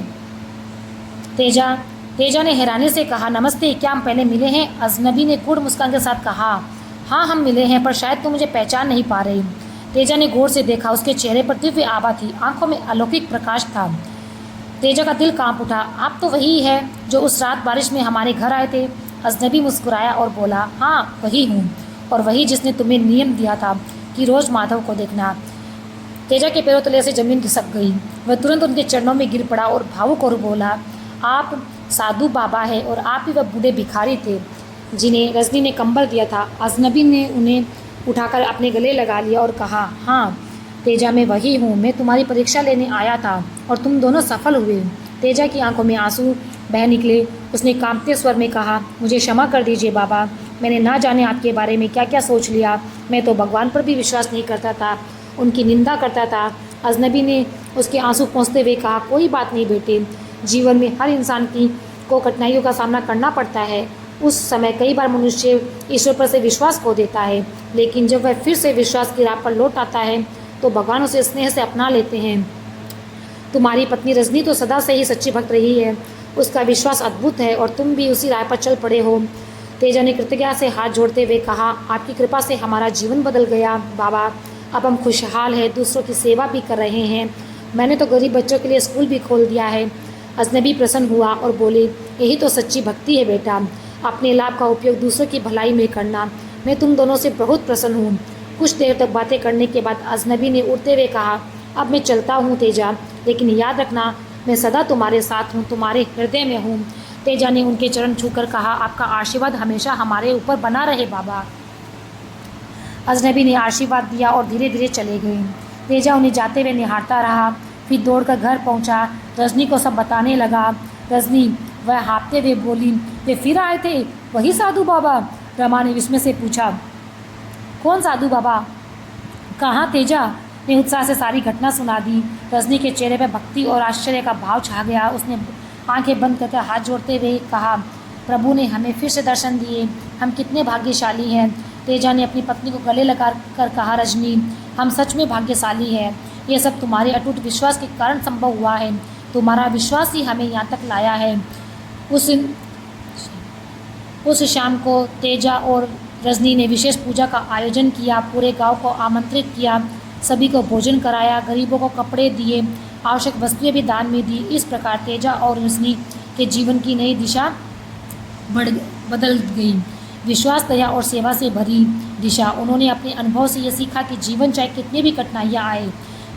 तेजा ने हैरानी से कहा, नमस्ते, क्या हम पहले मिले हैं? अजनबी ने गुड़ मुस्कान के साथ कहा, हाँ हम मिले हैं, पर शायद तुम मुझे पहचान नहीं पा रही। तेजा ने गौर से देखा। उसके चेहरे पर दिव्य आभा थी, आंखों में अलौकिक प्रकाश था। तेजा का दिल कांप उठा। आप तो वही है जो उस रात बारिश में हमारे घर आए थे। अजनबी मुस्कुराया और बोला, हाँ वही हूँ, और वही जिसने तुम्हें नियम दिया था कि रोज़ माधव को देखना। तेजा के पैरों तले से जमीन खिसक गई। वह तुरंत उनके चरणों में गिर पड़ा और भावुक और बोला, आप साधु बाबा है और आप ही वह बूढ़े भिखारी थे जिन्हें रजनी ने कंबल दिया था। अजनबी ने उन्हें उठाकर अपने गले लगा लिया और कहा, हाँ तेजा, मैं वही हूँ। मैं तुम्हारी परीक्षा लेने आया था और तुम दोनों सफल हुए। तेजा की आंखों में आंसू बह निकले। उसने कांपते स्वर में कहा, मुझे क्षमा कर दीजिए बाबा, मैंने ना जाने आपके बारे में क्या क्या सोच लिया। मैं तो भगवान पर भी विश्वास नहीं करता था, उनकी निंदा करता था। अजनबी ने उसके आंसू पोंछते हुए कहा, कोई बात नहीं बेटे, जीवन में हर इंसान को कठिनाइयों का सामना करना पड़ता है। उस समय कई बार मनुष्य ईश्वर पर से विश्वास खो देता है, लेकिन जब वह फिर से विश्वास की राह पर लौट आता है तो भगवान उसे स्नेह से अपना लेते हैं। तुम्हारी पत्नी रजनी तो सदा से ही सच्ची भक्त रही है, उसका विश्वास अद्भुत है और तुम भी उसी राह पर चल पड़े हो। तेजा ने कृतज्ञता से हाथ जोड़ते हुए कहा, आपकी कृपा से हमारा जीवन बदल गया बाबा। अब हम खुशहाल हैं, दूसरों की सेवा भी कर रहे हैं। मैंने तो गरीब बच्चों के लिए स्कूल भी खोल दिया है। अजनबी प्रसन्न हुआ और बोले, यही तो सच्ची भक्ति है बेटा, अपने लाभ का उपयोग दूसरों की भलाई में करना। मैं तुम दोनों से बहुत प्रसन्न हूँ। कुछ देर तक बातें करने के बाद अजनबी ने उड़ते हुए कहा, अब मैं चलता हूँ तेजा, लेकिन याद रखना मैं सदा तुम्हारे साथ हूँ, तुम्हारे हृदय में हूँ। तेजा ने उनके चरण छूकर कहा, आपका आशीर्वाद हमेशा हमारे ऊपर बना रहे बाबा। अजनबी ने आशीर्वाद दिया और धीरे धीरे चले गए। तेजा उन्हें जाते हुए निहारता रहा, फिर दौड़कर घर पहुंचा। रजनी को सब बताने लगा। रजनी वह हाँफते हुए बोली, वे फिर आए थे, वही साधु बाबा? रमा ने विस्मय से पूछा। कौन साधु बाबा? कहाँ? तेजा ने उत्साह से सारी घटना सुना दी। रजनी के चेहरे पर भक्ति और आश्चर्य का भाव छा गया। उसने आंखें बंद करके हाथ जोड़ते हुए कहा, प्रभु ने हमें फिर से दर्शन दिए, हम कितने भाग्यशाली हैं। तेजा ने अपनी पत्नी को गले लगा कर कहा, रजनी हम सच में भाग्यशाली हैं, ये सब तुम्हारे अटूट विश्वास के कारण संभव हुआ है। तुम्हारा विश्वास ही हमें यहाँ तक लाया है। उस शाम को तेजा और रजनी ने विशेष पूजा का आयोजन किया, पूरे गांव को आमंत्रित किया, सभी को भोजन कराया, गरीबों को कपड़े दिए, आवश्यक वस्तुएं भी दान में दी। इस प्रकार तेजा और रजनी के जीवन की नई दिशा बदल गई। विश्वास, दया और सेवा से भरी दिशा। उन्होंने अपने अनुभव से ये सीखा कि जीवन चाहे कितनी भी कठिनाइयाँ आए,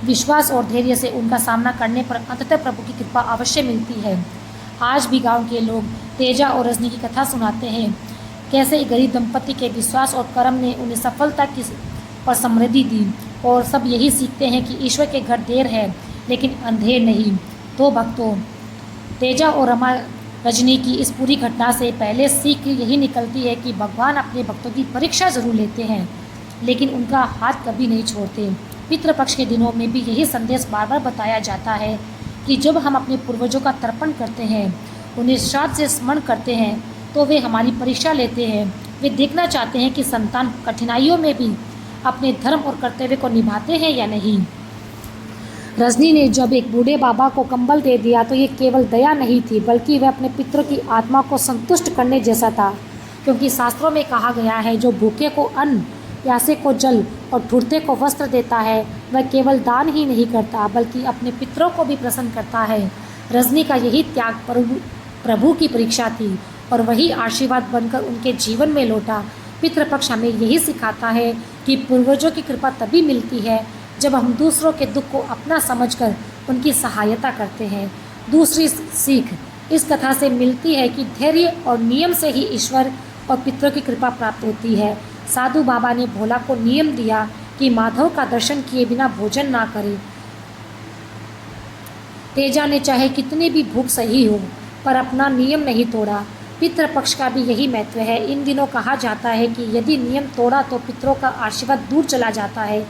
विश्वास और धैर्य से उनका सामना करने पर अंततः प्रभु की कृपा अवश्य मिलती है। आज भी गांव के लोग तेजा और रजनी की कथा सुनाते हैं, कैसे एक गरीब दंपति के विश्वास और कर्म ने उन्हें सफलता की और समृद्धि दी। और सब यही सीखते हैं कि ईश्वर के घर देर है लेकिन अंधेर नहीं। तो भक्तों, तेजा और रमा रजनी की इस पूरी घटना से पहले सीख यही निकलती है कि भगवान अपने भक्तों की परीक्षा जरूर लेते हैं, लेकिन उनका हाथ कभी नहीं छोड़ते। पितृपक्ष के दिनों में भी यही संदेश बार बार बताया जाता है कि जब हम अपने पूर्वजों का तर्पण करते हैं, उन्हें श्राद्ध से स्मरण करते हैं, तो वे हमारी परीक्षा लेते हैं। वे देखना चाहते हैं कि संतान कठिनाइयों में भी अपने धर्म और कर्तव्य को निभाते हैं या नहीं। रजनी ने जब एक बूढ़े बाबा को कंबल दे दिया तो ये केवल दया नहीं थी, बल्कि वह अपने पितरों की आत्मा को संतुष्ट करने जैसा था। क्योंकि शास्त्रों में कहा गया है, जो भूखे को अन्न, प्यासे को जल और ठुरते को वस्त्र देता है, वह केवल दान ही नहीं करता बल्कि अपने पितरों को भी प्रसन्न करता है। रजनी का यही त्याग प्रभु की परीक्षा थी और वही आशीर्वाद बनकर उनके जीवन में लौटा। पितृपक्ष हमें यही सिखाता है कि पूर्वजों की कृपा तभी मिलती है जब हम दूसरों के दुख को अपना समझकर उनकी सहायता करते हैं। दूसरी सीख इस कथा से मिलती है कि धैर्य और नियम से ही ईश्वर और पितरों की कृपा प्राप्त होती है। साधु बाबा ने भोला को नियम दिया कि माधव का दर्शन किए बिना भोजन ना करे। तेजा ने चाहे कितनी भी भूख सही हो पर अपना नियम नहीं तोड़ा। पितृपक्ष का भी यही महत्व है। इन दिनों कहा जाता है कि यदि नियम तोड़ा तो पितरों का आशीर्वाद दूर चला जाता है।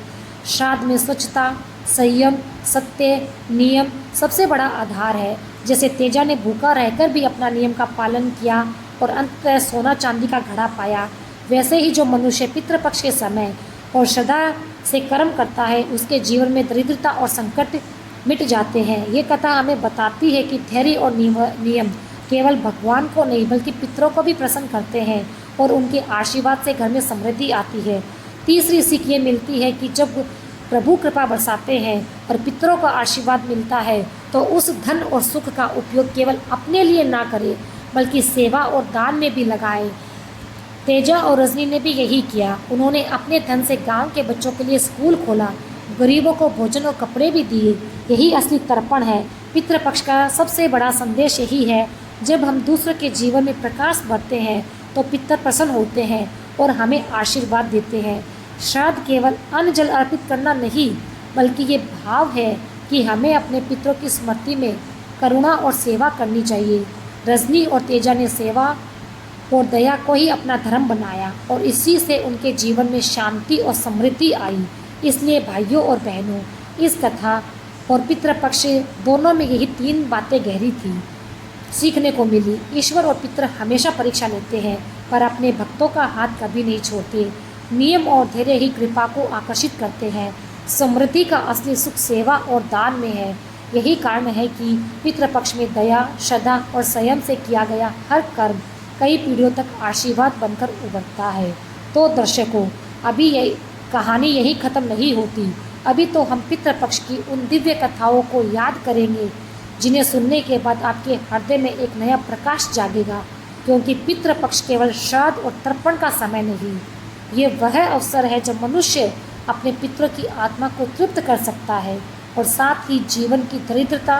श्राद्ध में स्वच्छता, संयम, सत्य, नियम सबसे बड़ा आधार है। जैसे तेजा ने भूखा रहकर भी अपना नियम का पालन किया और अंततः सोना चांदी का घड़ा पाया, वैसे ही जो मनुष्य पितृपक्ष के समय और श्रद्धा से कर्म करता है, उसके जीवन में दरिद्रता और संकट मिट जाते हैं। ये कथा हमें बताती है कि धैर्य और नियम केवल भगवान को नहीं बल्कि पितरों को भी प्रसन्न करते हैं और उनके आशीर्वाद से घर में समृद्धि आती है। तीसरी सीख ये मिलती है कि जब प्रभु कृपा बरसाते हैं और पितरों का आशीर्वाद मिलता है तो उस धन और सुख का उपयोग केवल अपने लिए ना करें बल्कि सेवा और दान में भी लगाए। तेजा और रजनी ने भी यही किया। उन्होंने अपने धन से गांव के बच्चों के लिए स्कूल खोला, गरीबों को भोजन और कपड़े भी दिए। यही असली तर्पण है। पितृपक्ष का सबसे बड़ा संदेश यही है, जब हम दूसरों के जीवन में प्रकाश भरते हैं तो पितर प्रसन्न होते हैं और हमें आशीर्वाद देते हैं। श्राद्ध केवल अन्न जल अर्पित करना नहीं बल्कि ये भाव है कि हमें अपने पितरों की स्मृति में करुणा और सेवा करनी चाहिए। रजनी और तेजा ने सेवा और दया को ही अपना धर्म बनाया और इसी से उनके जीवन में शांति और समृद्धि आई। इसलिए भाइयों और बहनों, इस कथा और पितृपक्ष दोनों में यही तीन बातें गहरी थी, सीखने को मिली। ईश्वर और पितर हमेशा परीक्षा लेते हैं पर अपने भक्तों का हाथ कभी नहीं छोड़ते। नियम और धैर्य ही कृपा को आकर्षित करते हैं। समृद्धि का असली सुख सेवा और दान में है। यही कारण है कि पितृपक्ष में दया, श्रद्धा और संयम से किया गया हर कर्म कई पीढ़ियों तक आशीर्वाद बनकर उभरता है। तो दर्शकों, अभी यही कहानी यही खत्म नहीं होती। अभी तो हम पितृपक्ष की उन दिव्य कथाओं को याद करेंगे जिन्हें सुनने के बाद आपके हृदय में एक नया प्रकाश जागेगा। क्योंकि पितृपक्ष केवल श्राद्ध और तर्पण का समय नहीं, ये वह अवसर है जब मनुष्य अपने पितरों की आत्मा को तृप्त कर सकता है और साथ ही जीवन की दरिद्रता,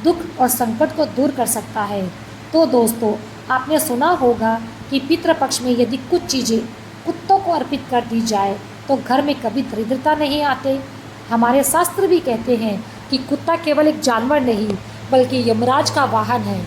दुख और संकट को दूर कर सकता है। तो दोस्तों, आपने सुना होगा कि पितृपक्ष में यदि कुछ चीज़ें कुत्तों को अर्पित कर दी जाए तो घर में कभी दरिद्रता नहीं आते। हमारे शास्त्र भी कहते हैं कि कुत्ता केवल एक जानवर नहीं बल्कि यमराज का वाहन है,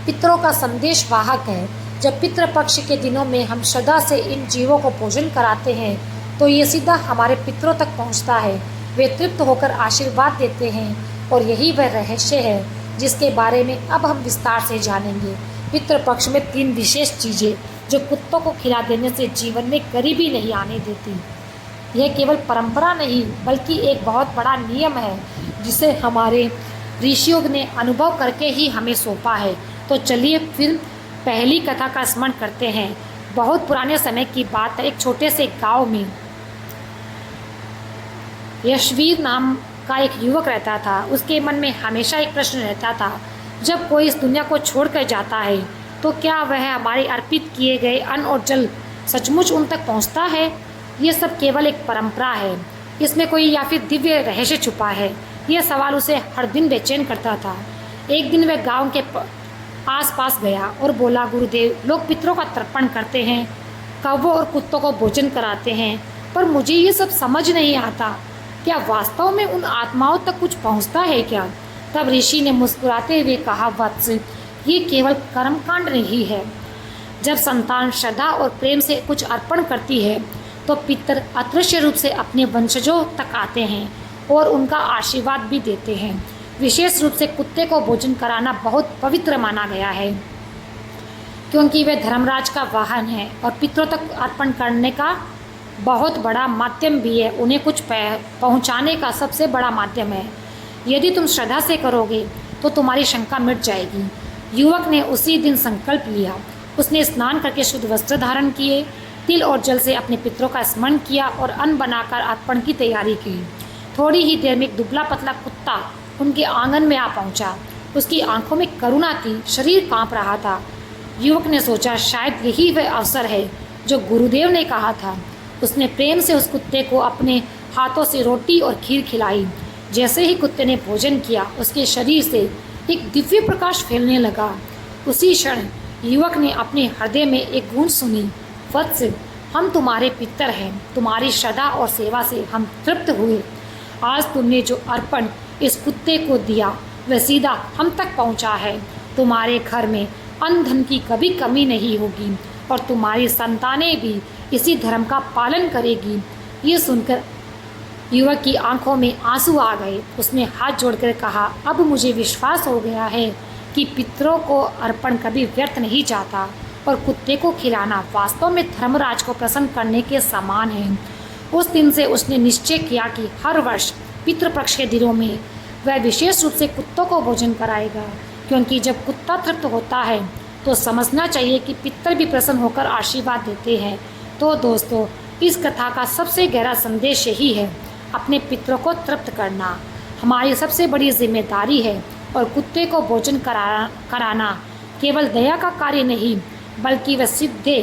पितरों का संदेश वाहक है। जब पितृपक्ष के दिनों में हम श्रद्धा से इन जीवों को भोजन कराते हैं तो ये सीधा हमारे पितरों तक पहुंचता है। वे तृप्त होकर आशीर्वाद देते हैं और यही वह रहस्य है जिसके बारे में अब हम विस्तार से जानेंगे। पितृपक्ष में 3 विशेष चीज़ें जो कुत्तों को खिला देने से जीवन में गरीबी नहीं आने देती। यह केवल परंपरा नहीं बल्कि एक बहुत बड़ा नियम है जिसे हमारे ऋषियों ने अनुभव करके ही हमें सौंपा है। तो चलिए फिर पहली कथा का स्मरण करते हैं। बहुत पुराने समय की बात है। एक छोटे से गांव में यशवीर नाम का एक युवक रहता था। उसके मन में हमेशा एक प्रश्न रहता था, जब कोई इस दुनिया को छोड़कर जाता है तो क्या वह हमारे अर्पित किए गए अन्न और जल सचमुच उन तक पहुंचता है? ये सब केवल एक परंपरा है, इसमें कोई या फिर दिव्य रहस्य छुपा है? यह सवाल उसे हर दिन बेचैन करता था। एक दिन वह गांव के आसपास गया और बोला, गुरुदेव, लोग पितरों का तर्पण करते हैं, कौवों और कुत्तों को भोजन कराते हैं, पर मुझे ये सब समझ नहीं आता। क्या वास्तव में उन आत्माओं तक कुछ पहुंचता है क्या? तब ऋषि ने मुस्कुराते हुए कहा, वत्स, ये केवल कर्मकांड नहीं है। जब संतान श्रद्धा और प्रेम से कुछ अर्पण करती है तो पितर अदृश्य रूप से अपने वंशजों तक आते हैं और उनका आशीर्वाद भी देते हैं। विशेष रूप से कुत्ते को भोजन कराना बहुत पवित्र माना गया है क्योंकि वे धर्मराज का वाहन है और पितरों तक अर्पण करने का बहुत बड़ा माध्यम भी है। उन्हें कुछ पहुंचाने का सबसे बड़ा माध्यम है। यदि तुम श्रद्धा से करोगे तो तुम्हारी शंका मिट जाएगी। युवक ने उसी दिन संकल्प लिया। उसने स्नान करके शुद्ध वस्त्र धारण किए, तिल और जल से अपने पितरों का स्मरण किया और अन्न बनाकर अर्पण की तैयारी की। थोड़ी ही देर में एक दुबला पतला कुत्ता उनके आंगन में आ पहुंचा। उसकी आंखों में करुणा थी, शरीर कांप रहा था। युवक ने सोचा, शायद यही वह अवसर है जो गुरुदेव ने कहा था। उसने प्रेम से उस कुत्ते को अपने हाथों से रोटी और खीर खिलाई। जैसे ही कुत्ते ने भोजन किया, उसके शरीर से एक दिव्य प्रकाश फैलने लगा। उसी क्षण युवक ने अपने हृदय में एक गूंज सुनी, वत्स, हम तुम्हारे पितर हैं, तुम्हारी श्रद्धा और सेवा से हम तृप्त हुए। आज तुमने जो अर्पण इस कुत्ते को दिया वह सीधा हम तक पहुंचा है। तुम्हारे घर में अन्न धन की कभी कमी नहीं होगी और तुम्हारी संतानें भी इसी धर्म का पालन करेगी। ये सुनकर युवक की आंखों में आंसू आ गए। उसने हाथ जोड़कर कहा, अब मुझे विश्वास हो गया है कि पितरों को अर्पण कभी व्यर्थ नहीं जाता और कुत्ते को खिलाना वास्तव में धर्मराज को प्रसन्न करने के समान है। उस दिन से उसने निश्चय किया कि हर वर्ष पितृपक्ष के दिनों में वह विशेष रूप से कुत्तों को भोजन कराएगा, क्योंकि जब कुत्ता तृप्त होता है तो समझना चाहिए कि पितर भी प्रसन्न होकर आशीर्वाद देते हैं। तो दोस्तों, इस कथा का सबसे गहरा संदेश यही है, अपने पितरों को तृप्त करना हमारी सबसे बड़ी जिम्मेदारी है और कुत्ते को भोजन कराना केवल दया का कार्य नहीं बल्कि वह सीधे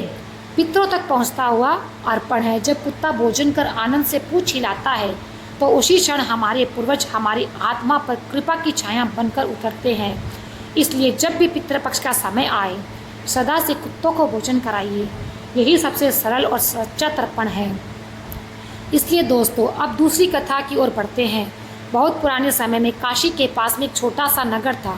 पितरों तक पहुंचता हुआ अर्पण है। जब कुत्ता भोजन कर आनंद से पूंछ हिलाता है तो उसी क्षण हमारे पूर्वज हमारी आत्मा पर कृपा की छाया बनकर उतरते हैं। इसलिए जब भी पितृपक्ष का समय आए, सदा से कुत्तों को भोजन कराइए। यही सबसे सरल और सच्चा तर्पण है। इसलिए दोस्तों, अब दूसरी कथा की ओर बढ़ते हैं। बहुत पुराने समय में काशी के पास में एक छोटा सा नगर था।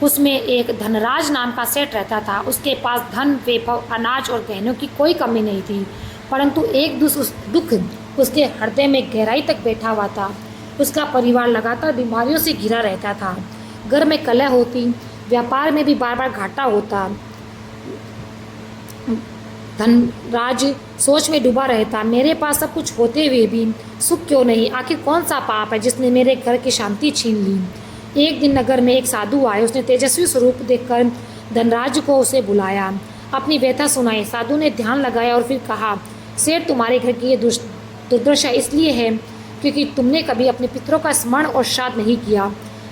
उसमें एक धनराज नाम का सेठ रहता था। उसके पास धन, वैभव, अनाज और गहनों की कोई कमी नहीं थी, परंतु एक दुख उसके हृदय में गहराई तक बैठा हुआ था। उसका परिवार लगातार बीमारियों से घिरा रहता था। घर में कलह होती, व्यापार में भी बार बार घाटा होता। धनराज सोच में डूबा रहता, मेरे पास सब कुछ होते हुए भी सुख क्यों नहीं? आखिर कौन सा पाप है जिसने मेरे घर की शांति छीन ली? एक दिन नगर में एक साधु आए। उसने तेजस्वी स्वरूप देखकर धनराज को उसे बुलाया, अपनी व्यथा सुनाई। साधु ने ध्यान लगाया और फिर कहा, सेठ, तुम्हारे घर की ये दुर्दशा इसलिए है क्योंकि तुमने कभी अपने पितरों का स्मरण और श्राद्ध नहीं किया।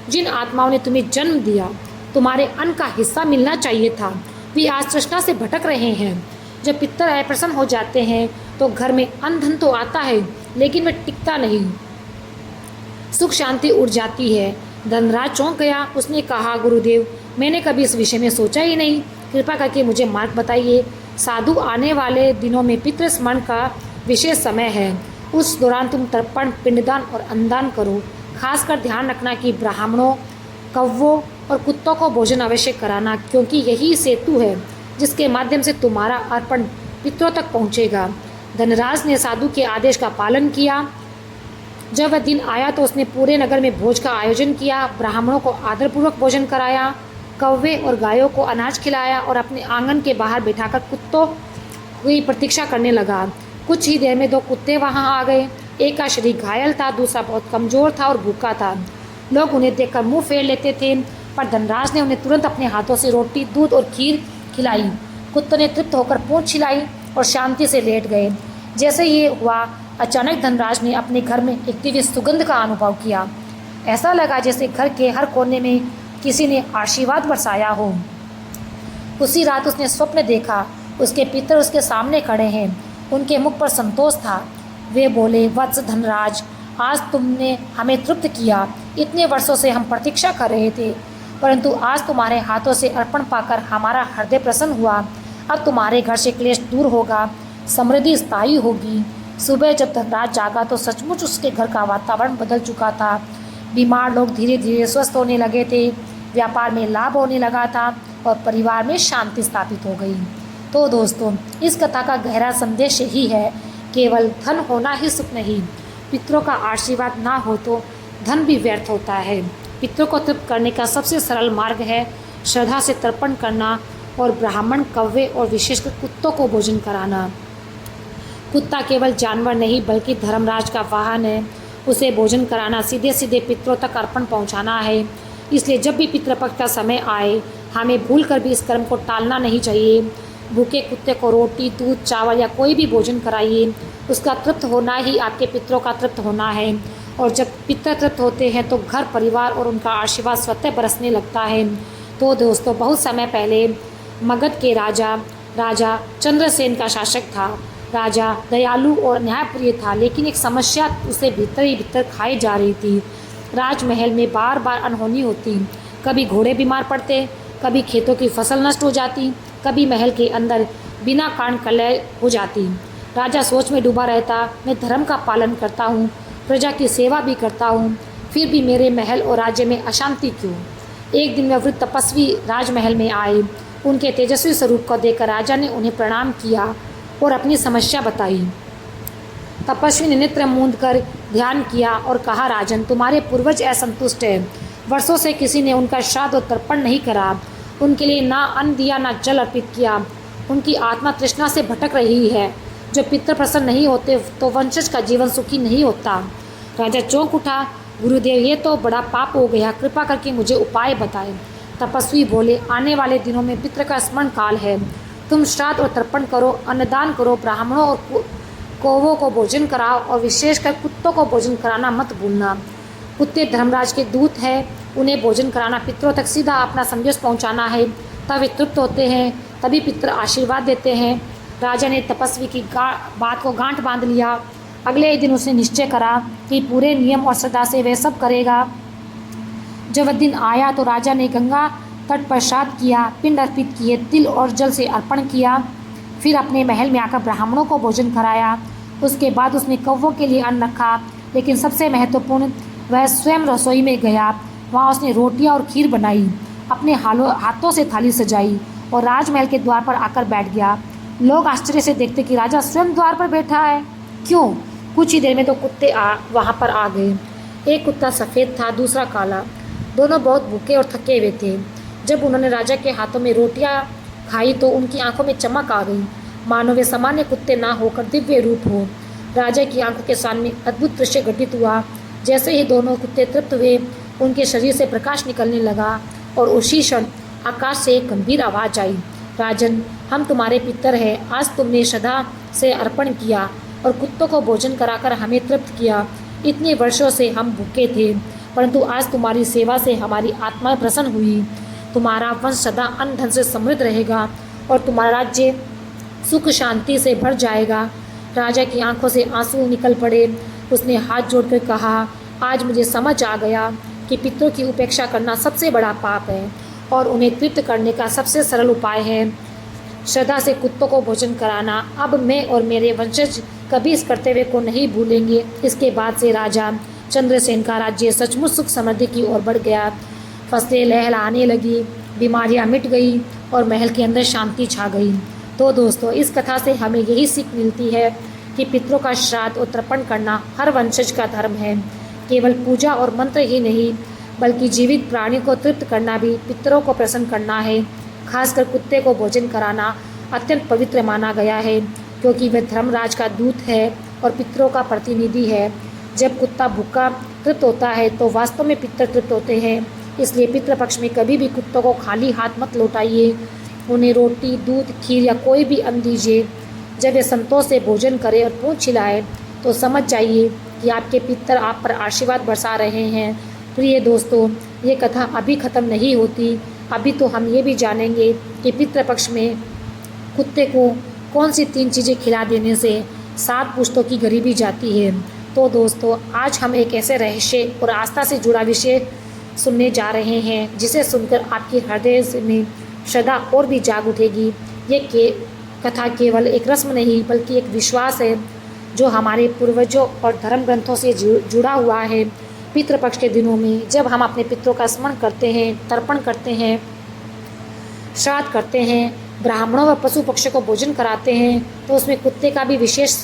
जिन आत्माओं ने तुम्हें जन्म दिया, तुम्हारे अन्न का हिस्सा मिलना चाहिए था, वे आज तृष्णा से भटक रहे हैं। जब पितर अप्रसन्न हो जाते हैं तो घर में अन्न धन तो आता है, लेकिन वह टिकता नहीं, सुख शांति उड़ जाती है। धनराज चौंक गया। उसने कहा, गुरुदेव, मैंने कभी इस विषय में सोचा ही नहीं, कृपा करके मुझे मार्ग बताइए। साधु, आने वाले दिनों में पितृ स्मरण का विशेष समय है। उस दौरान तुम तर्पण, पिंडदान और अन्नदान करो। खासकर ध्यान रखना कि ब्राह्मणों, कौवों और कुत्तों को भोजन अवश्य कराना, क्योंकि यही सेतु है जिसके माध्यम से तुम्हारा अर्पण पितरों तक पहुँचेगा। धनराज ने साधु के आदेश का पालन किया। जब वह दिन आया तो उसने पूरे नगर में भोज का आयोजन किया। ब्राह्मणों को आदरपूर्वक भोजन कराया, कौवे और गायों को अनाज खिलाया और अपने आंगन के बाहर बिठाकर कुत्तों की प्रतीक्षा करने लगा। कुछ ही देर में 2 कुत्ते वहां आ गए। एक का शरीर घायल था, दूसरा बहुत कमज़ोर था और भूखा था। लोग उन्हें देखकर मुंह फेर लेते थे, पर धनराज ने उन्हें तुरंत अपने हाथों से रोटी, दूध और खीर खिलाई। कुत्तों ने तृप्त होकर पूंछ हिलाई और शांति से लेट गए। जैसे ये हुआ, अचानक धनराज ने अपने घर में एक दिव्य सुगंध का अनुभव किया। ऐसा लगा जैसे घर के हर कोने में किसी ने आशीर्वाद बरसाया हो। उसी रात उसने स्वप्न देखा, उसके पितर उसके सामने खड़े हैं। उनके मुख पर संतोष था। वे बोले, वत्स धनराज, आज तुमने हमें तृप्त किया। इतने वर्षों से हम प्रतीक्षा कर रहे थे, परंतु आज तुम्हारे हाथों से अर्पण पाकर हमारा हृदय प्रसन्न हुआ। अब तुम्हारे घर से क्लेश दूर होगा, समृद्धि स्थायी होगी। सुबह जब धनराज जागा तो सचमुच उसके घर का वातावरण बदल चुका था। बीमार लोग धीरे धीरे स्वस्थ होने लगे थे, व्यापार में लाभ होने लगा था और परिवार में शांति स्थापित हो गई। तो दोस्तों, इस कथा का गहरा संदेश यही है, केवल धन होना ही सुख नहीं, पितरों का आशीर्वाद ना हो तो धन भी व्यर्थ होता है। पितरों को तृप्त करने का सबसे सरल मार्ग है श्रद्धा से तर्पण करना और ब्राह्मण, कौवे और विशेषकर कुत्तों को भोजन कराना। कुत्ता केवल जानवर नहीं बल्कि धर्मराज का वाहन है। उसे भोजन कराना सीधे सीधे पितरों तक अर्पण पहुंचाना है। इसलिए जब भी पितृपक्ष का समय आए, हमें भूल कर भी इस कर्म को टालना नहीं चाहिए। भूखे कुत्ते को रोटी, दूध, चावल या कोई भी भोजन कराइए। उसका तृप्त होना ही आपके पितरों का तृप्त होना है। और जब पितर तृप्त होते हैं तो घर, परिवार और उनका आशीर्वाद स्वतः बरसने लगता है। तो दोस्तों, बहुत समय पहले मगध के राजा चंद्रसेन का शासक था। राजा दयालु और न्यायप्रिय था, लेकिन एक समस्या उसे भीतर ही भीतर खाई जा रही थी। राजमहल में बार बार अनहोनी होती। कभी घोड़े बीमार पड़ते, कभी खेतों की फसल नष्ट हो जाती, कभी महल के अंदर बिना कारण कलह हो जाती। राजा सोच में डूबा रहता, मैं धर्म का पालन करता हूँ, प्रजा की सेवा भी करता हूँ, फिर भी मेरे महल और राज्य में अशांति क्यों? एक दिन वह वृद्ध तपस्वी राजमहल में आए। उनके तेजस्वी स्वरूप को देखकर राजा ने उन्हें प्रणाम किया और अपनी समस्या बताई। तपस्वी ने नेत्र मूंद कर ध्यान किया और कहा, राजन, तुम्हारे पूर्वज असंतुष्ट हैं। वर्षों से किसी ने उनका श्राद्ध और तर्पण नहीं करा, उनके लिए ना अन्न दिया ना जल अर्पित किया। उनकी आत्मा तृष्णा से भटक रही है। जो पितर प्रसन्न नहीं होते तो वंशज का जीवन सुखी नहीं होता। राजा चौंक उठा, गुरुदेव, ये तो बड़ा पाप हो गया, कृपा करके मुझे उपाय बताएं। तपस्वी बोले, आने वाले दिनों में पितृ का स्मरण काल है। तुम श्राद्ध और तर्पण करो, अन्नदान करो, ब्राह्मणों और कौवों को भोजन कराओ और विशेषकर कुत्तों को भोजन कराना मत भूलना। कुत्ते धर्मराज के दूत हैं, उन्हें भोजन कराना, पितरों तक सीधा अपना संदेश पहुंचाना है। तब वे तृप्त होते हैं, तभी पितर आशीर्वाद देते हैं। राजा ने तपस्वी की बात को गांठ बांध लिया। अगले ही दिन उसने निश्चय करा कि पूरे नियम और श्रद्धा से वह सब करेगा। जब वह दिन आया तो राजा ने गंगा तट पर श्राद्ध किया, पिंड अर्पित किए, तिल और जल से अर्पण किया। फिर अपने महल में आकर ब्राह्मणों को भोजन कराया। उसके बाद उसने कौवों के लिए अन्न रखा, लेकिन सबसे महत्वपूर्ण, वह स्वयं रसोई में गया। वहाँ उसने रोटियाँ और खीर बनाई, अपने हाथों से थाली सजाई और राजमहल के द्वार पर आकर बैठ गया। लोग आश्चर्य से देखते कि राजा स्वयं द्वार पर बैठा है, क्यों? कुछ ही देर में 2 कुत्ते वहाँ पर आ गए। एक कुत्ता सफ़ेद था, दूसरा काला। दोनों बहुत भूखे और थके हुए थे। जब उन्होंने राजा के हाथों में रोटियां खाई तो उनकी आंखों में चमक आ गई। मानो वे सामान्य कुत्ते ना होकर दिव्य रूप हो। राजा की आंखों के सामने अद्भुत दृश्य घटित हुआ। जैसे ही दोनों कुत्ते तृप्त हुए, उनके शरीर से प्रकाश निकलने लगा और उसी क्षण आकाश से एक गंभीर आवाज़ आई, राजन, हम तुम्हारे पितर हैं। आज तुमने श्रद्धा से अर्पण किया और कुत्तों को भोजन कराकर हमें तृप्त किया। इतने वर्षों से हम भूखे थे, परंतु आज तुम्हारी सेवा से हमारी आत्मा प्रसन्न हुई। तुम्हारा वंश सदा अन्न धन से समृद्ध रहेगा और तुम्हारा राज्य सुख शांति से भर जाएगा। राजा की आंखों से आंसू निकल पड़े। उसने हाथ जोड़कर कहा, आज मुझे समझ आ गया कि पितरों की उपेक्षा करना सबसे बड़ा पाप है और उन्हें तृप्त करने का सबसे सरल उपाय है श्रद्धा से कुत्तों को भोजन कराना। अब मैं और मेरे वंशज कभी इस कर्तव्य को नहीं भूलेंगे। इसके बाद से राजा चंद्रसेन का राज्य सचमुच सुख समृद्धि की ओर बढ़ गया। फसलें लहलहाने लगी, बीमारियां मिट गई और महल के अंदर शांति छा गई। तो दोस्तों, इस कथा से हमें यही सीख मिलती है कि पितरों का श्राद्ध और तर्पण करना हर वंशज का धर्म है। केवल पूजा और मंत्र ही नहीं, बल्कि जीवित प्राणी को तृप्त करना भी पितरों को प्रसन्न करना है। खासकर कुत्ते को भोजन कराना अत्यंत पवित्र माना गया है, क्योंकि वह धर्मराज का दूत है और पितरों का प्रतिनिधि है। जब कुत्ता भूखा तृप्त होता है तो वास्तव में पितर तृप्त होते हैं। इसलिए पितृपक्ष में कभी भी कुत्तों को खाली हाथ मत लौटाइए। उन्हें रोटी, दूध, खीर या कोई भी अन्न दीजिए। जब वे संतोष से भोजन करें और पूंछ छिलाए तो समझ जाइए कि आपके पितर आप पर आशीर्वाद बरसा रहे हैं। प्रिय दोस्तों, ये कथा अभी ख़त्म नहीं होती। अभी तो हम ये भी जानेंगे कि पितृपक्ष में कुत्ते को कौन सी 3 चीज़ें खिला देने से 7 पुश्तों की गरीबी जाती है। तो दोस्तों, आज हम एक ऐसे रहस्य और आस्था से जुड़ा विषय सुनने जा रहे हैं जिसे सुनकर आपके हृदय में श्रद्धा और भी जाग उठेगी। ये कथा केवल एक रस्म नहीं, बल्कि एक विश्वास है जो हमारे पूर्वजों और धर्म ग्रंथों से जुड़ा हुआ है। पितृपक्ष के दिनों में जब हम अपने पितरों का स्मरण करते हैं, तर्पण करते हैं, श्राद्ध करते हैं, ब्राह्मणों व पशु पक्षी को भोजन कराते हैं, तो उसमें कुत्ते का भी विशेष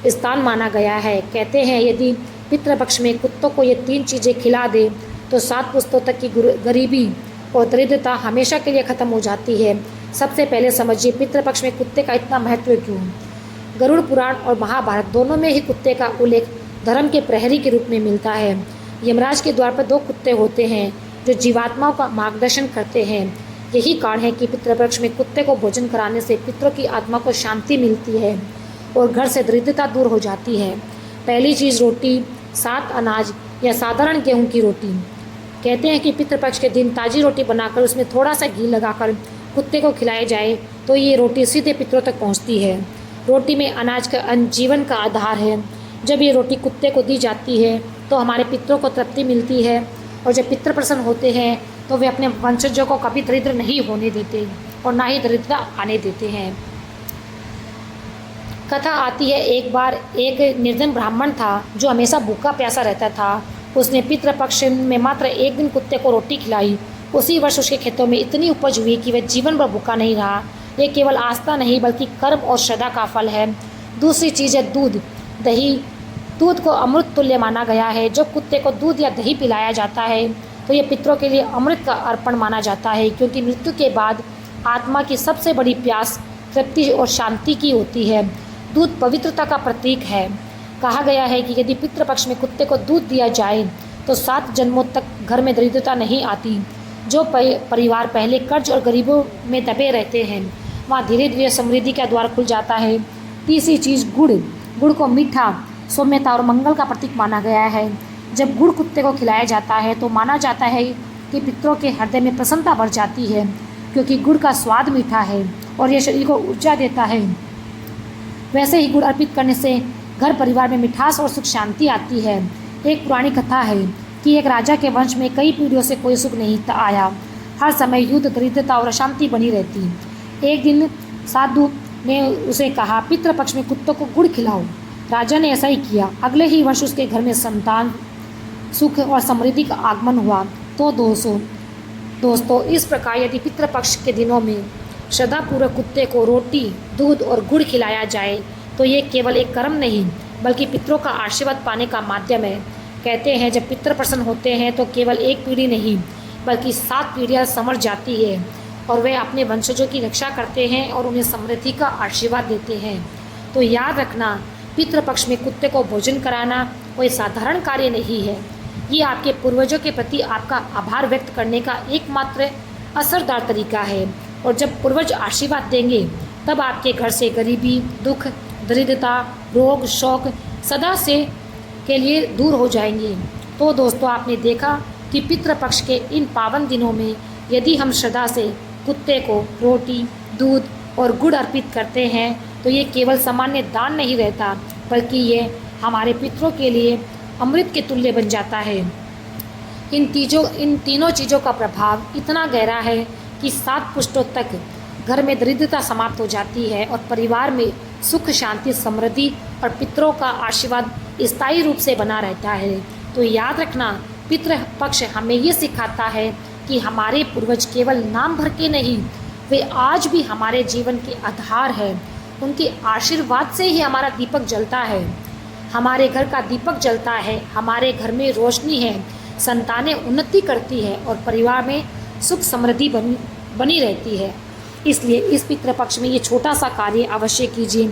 स्थान माना गया है। कहते हैं यदि पितृपक्ष में कुत्तों को ये 3 चीज़ें खिला दे तो 7 पुश्तों तक की गरीबी और दरिद्रता हमेशा के लिए ख़त्म हो जाती है। सबसे पहले समझिए पितृपक्ष में कुत्ते का इतना महत्व क्यों। गरुड़ पुराण और महाभारत दोनों में ही कुत्ते का उल्लेख धर्म के प्रहरी के रूप में मिलता है। यमराज के द्वार पर 2 कुत्ते होते हैं जो जीवात्माओं का मार्गदर्शन करते हैं। यही कारण है कि पितृपक्ष में कुत्ते को भोजन कराने से पितरों की आत्मा को शांति मिलती है और घर से दरिद्रता दूर हो जाती है। पहली चीज़ रोटी, 7 अनाज या साधारण गेहूं की रोटी। कहते हैं कि पितृपक्ष के दिन ताज़ी रोटी बनाकर उसमें थोड़ा सा घी लगाकर कुत्ते को खिलाया जाए तो ये रोटी सीधे पितरों तक पहुंचती है। रोटी में अनाज का अन्न जीवन का आधार है। जब ये रोटी कुत्ते को दी जाती है तो हमारे पितरों को तृप्ति मिलती है और जब पितर प्रसन्न होते हैं तो वे अपने वंशजों को कभी दरिद्र नहीं होने देते और ना ही दरिद्रता आने देते हैं। कथा आती है, एक बार एक निर्धन ब्राह्मण था जो हमेशा भूखा प्यासा रहता था। उसने पितृपक्ष में मात्र एक दिन कुत्ते को रोटी खिलाई। उसी वर्ष उसके खेतों में इतनी उपज हुई कि वह जीवन भर भूखा नहीं रहा। ये केवल आस्था नहीं, बल्कि कर्म और श्रद्धा का फल है। दूसरी चीज़ है दूध, दही। दूध को अमृत तुल्य माना गया है। जब कुत्ते को दूध या दही पिलाया जाता है तो ये पितरों के लिए अमृत का अर्पण माना जाता है, क्योंकि मृत्यु के बाद आत्मा की सबसे बड़ी प्यास तृप्ति और शांति की होती है। दूध पवित्रता का प्रतीक है। कहा गया है कि यदि पितृपक्ष में कुत्ते को दूध दिया जाए तो 7 जन्मों तक घर में दरिद्रता नहीं आती। जो परिवार पहले कर्ज और गरीबों में दबे रहते हैं, वहाँ धीरे धीरे समृद्धि का द्वार खुल जाता है। तीसरी चीज़ गुड़। गुड़ को मीठा, सौम्यता और मंगल का प्रतीक माना गया है। जब गुड़ कुत्ते को खिलाया जाता है तो माना जाता है कि पितरों के हृदय में प्रसन्नता बढ़ जाती है, क्योंकि गुड़ का स्वाद मीठा है और यह शरीर को ऊर्जा देता है। वैसे ही गुड़ अर्पित करने से घर परिवार में मिठास और सुख शांति आती है। एक पुरानी कथा है कि एक राजा के वंश में कई पीढ़ियों से कोई सुख नहीं आया। हर समय युद्ध, दरिद्रता और अशांति बनी रहती। एक दिन साधु ने उसे कहा, पितृपक्ष में कुत्तों को गुड़ खिलाओ। राजा ने ऐसा ही किया। अगले ही वर्ष उसके घर में संतान, सुख और समृद्धि का आगमन हुआ। तो दोस्तों, इस प्रकार यदि पितृपक्ष के दिनों में श्रद्धापूर्वक कुत्ते को रोटी, दूध और गुड़ खिलाया जाए तो ये केवल एक कर्म नहीं, बल्कि पितरों का आशीर्वाद पाने का माध्यम है। कहते हैं जब पितर प्रसन्न होते हैं तो केवल एक पीढ़ी नहीं, बल्कि 7 पीढ़ियाँ समझ जाती है। और वे अपने वंशजों की रक्षा करते हैं और उन्हें समृद्धि का आशीर्वाद देते हैं। तो याद रखना, पितृपक्ष में कुत्ते को भोजन कराना कोई साधारण कार्य नहीं है। ये आपके पूर्वजों के प्रति आपका आभार व्यक्त करने का एकमात्र असरदार तरीका है। और जब पूर्वज आशीर्वाद देंगे तब आपके घर से गरीबी, दुख, दरिद्रता, रोग, शोक सदा से के लिए दूर हो जाएंगी। तो दोस्तों, आपने देखा कि पितृपक्ष के इन पावन दिनों में यदि हम श्रद्धा से कुत्ते को रोटी, दूध और गुड़ अर्पित करते हैं तो ये केवल सामान्य दान नहीं रहता, बल्कि ये हमारे पितरों के लिए अमृत के तुल्य बन जाता है। इन तीनों चीज़ों का प्रभाव इतना गहरा है कि 7 पुष्टों तक घर में दरिद्रता समाप्त हो जाती है और परिवार में सुख, शांति, समृद्धि और पितरों का आशीर्वाद स्थायी रूप से बना रहता है। तो याद रखना, पितृपक्ष हमें ये सिखाता है कि हमारे पूर्वज केवल नाम भर के नहीं, वे आज भी हमारे जीवन के आधार है। उनके आशीर्वाद से ही हमारा दीपक जलता है, हमारे घर का दीपक जलता है, हमारे घर में रोशनी है, संतानें उन्नति करती है और परिवार में सुख समृद्धि बनी रहती है। इसलिए इस पितृपक्ष में ये छोटा सा कार्य अवश्य कीजिए।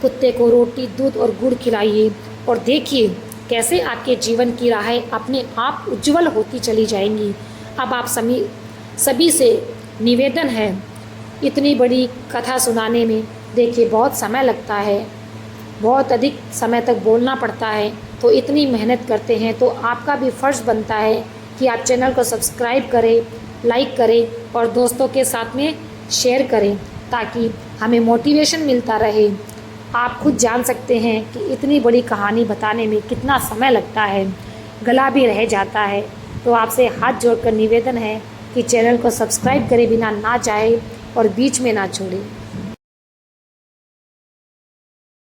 कुत्ते को रोटी, दूध और गुड़ खिलाइए और देखिए कैसे आपके जीवन की राहें अपने आप उज्जवल होती चली जाएंगी। अब आप सभी से निवेदन है, इतनी बड़ी कथा सुनाने में देखिए बहुत समय लगता है, बहुत अधिक समय तक बोलना पड़ता है, तो इतनी मेहनत करते हैं तो आपका भी फ़र्ज़ बनता है कि आप चैनल को सब्सक्राइब करें, लाइक करें और दोस्तों के साथ में शेयर करें ताकि हमें मोटिवेशन मिलता रहे। आप खुद जान सकते हैं कि इतनी बड़ी कहानी बताने में कितना समय लगता है, गला भी रह जाता है। तो आपसे हाथ जोड़कर निवेदन है कि चैनल को सब्सक्राइब करे बिना ना जाए और बीच में ना छोड़े।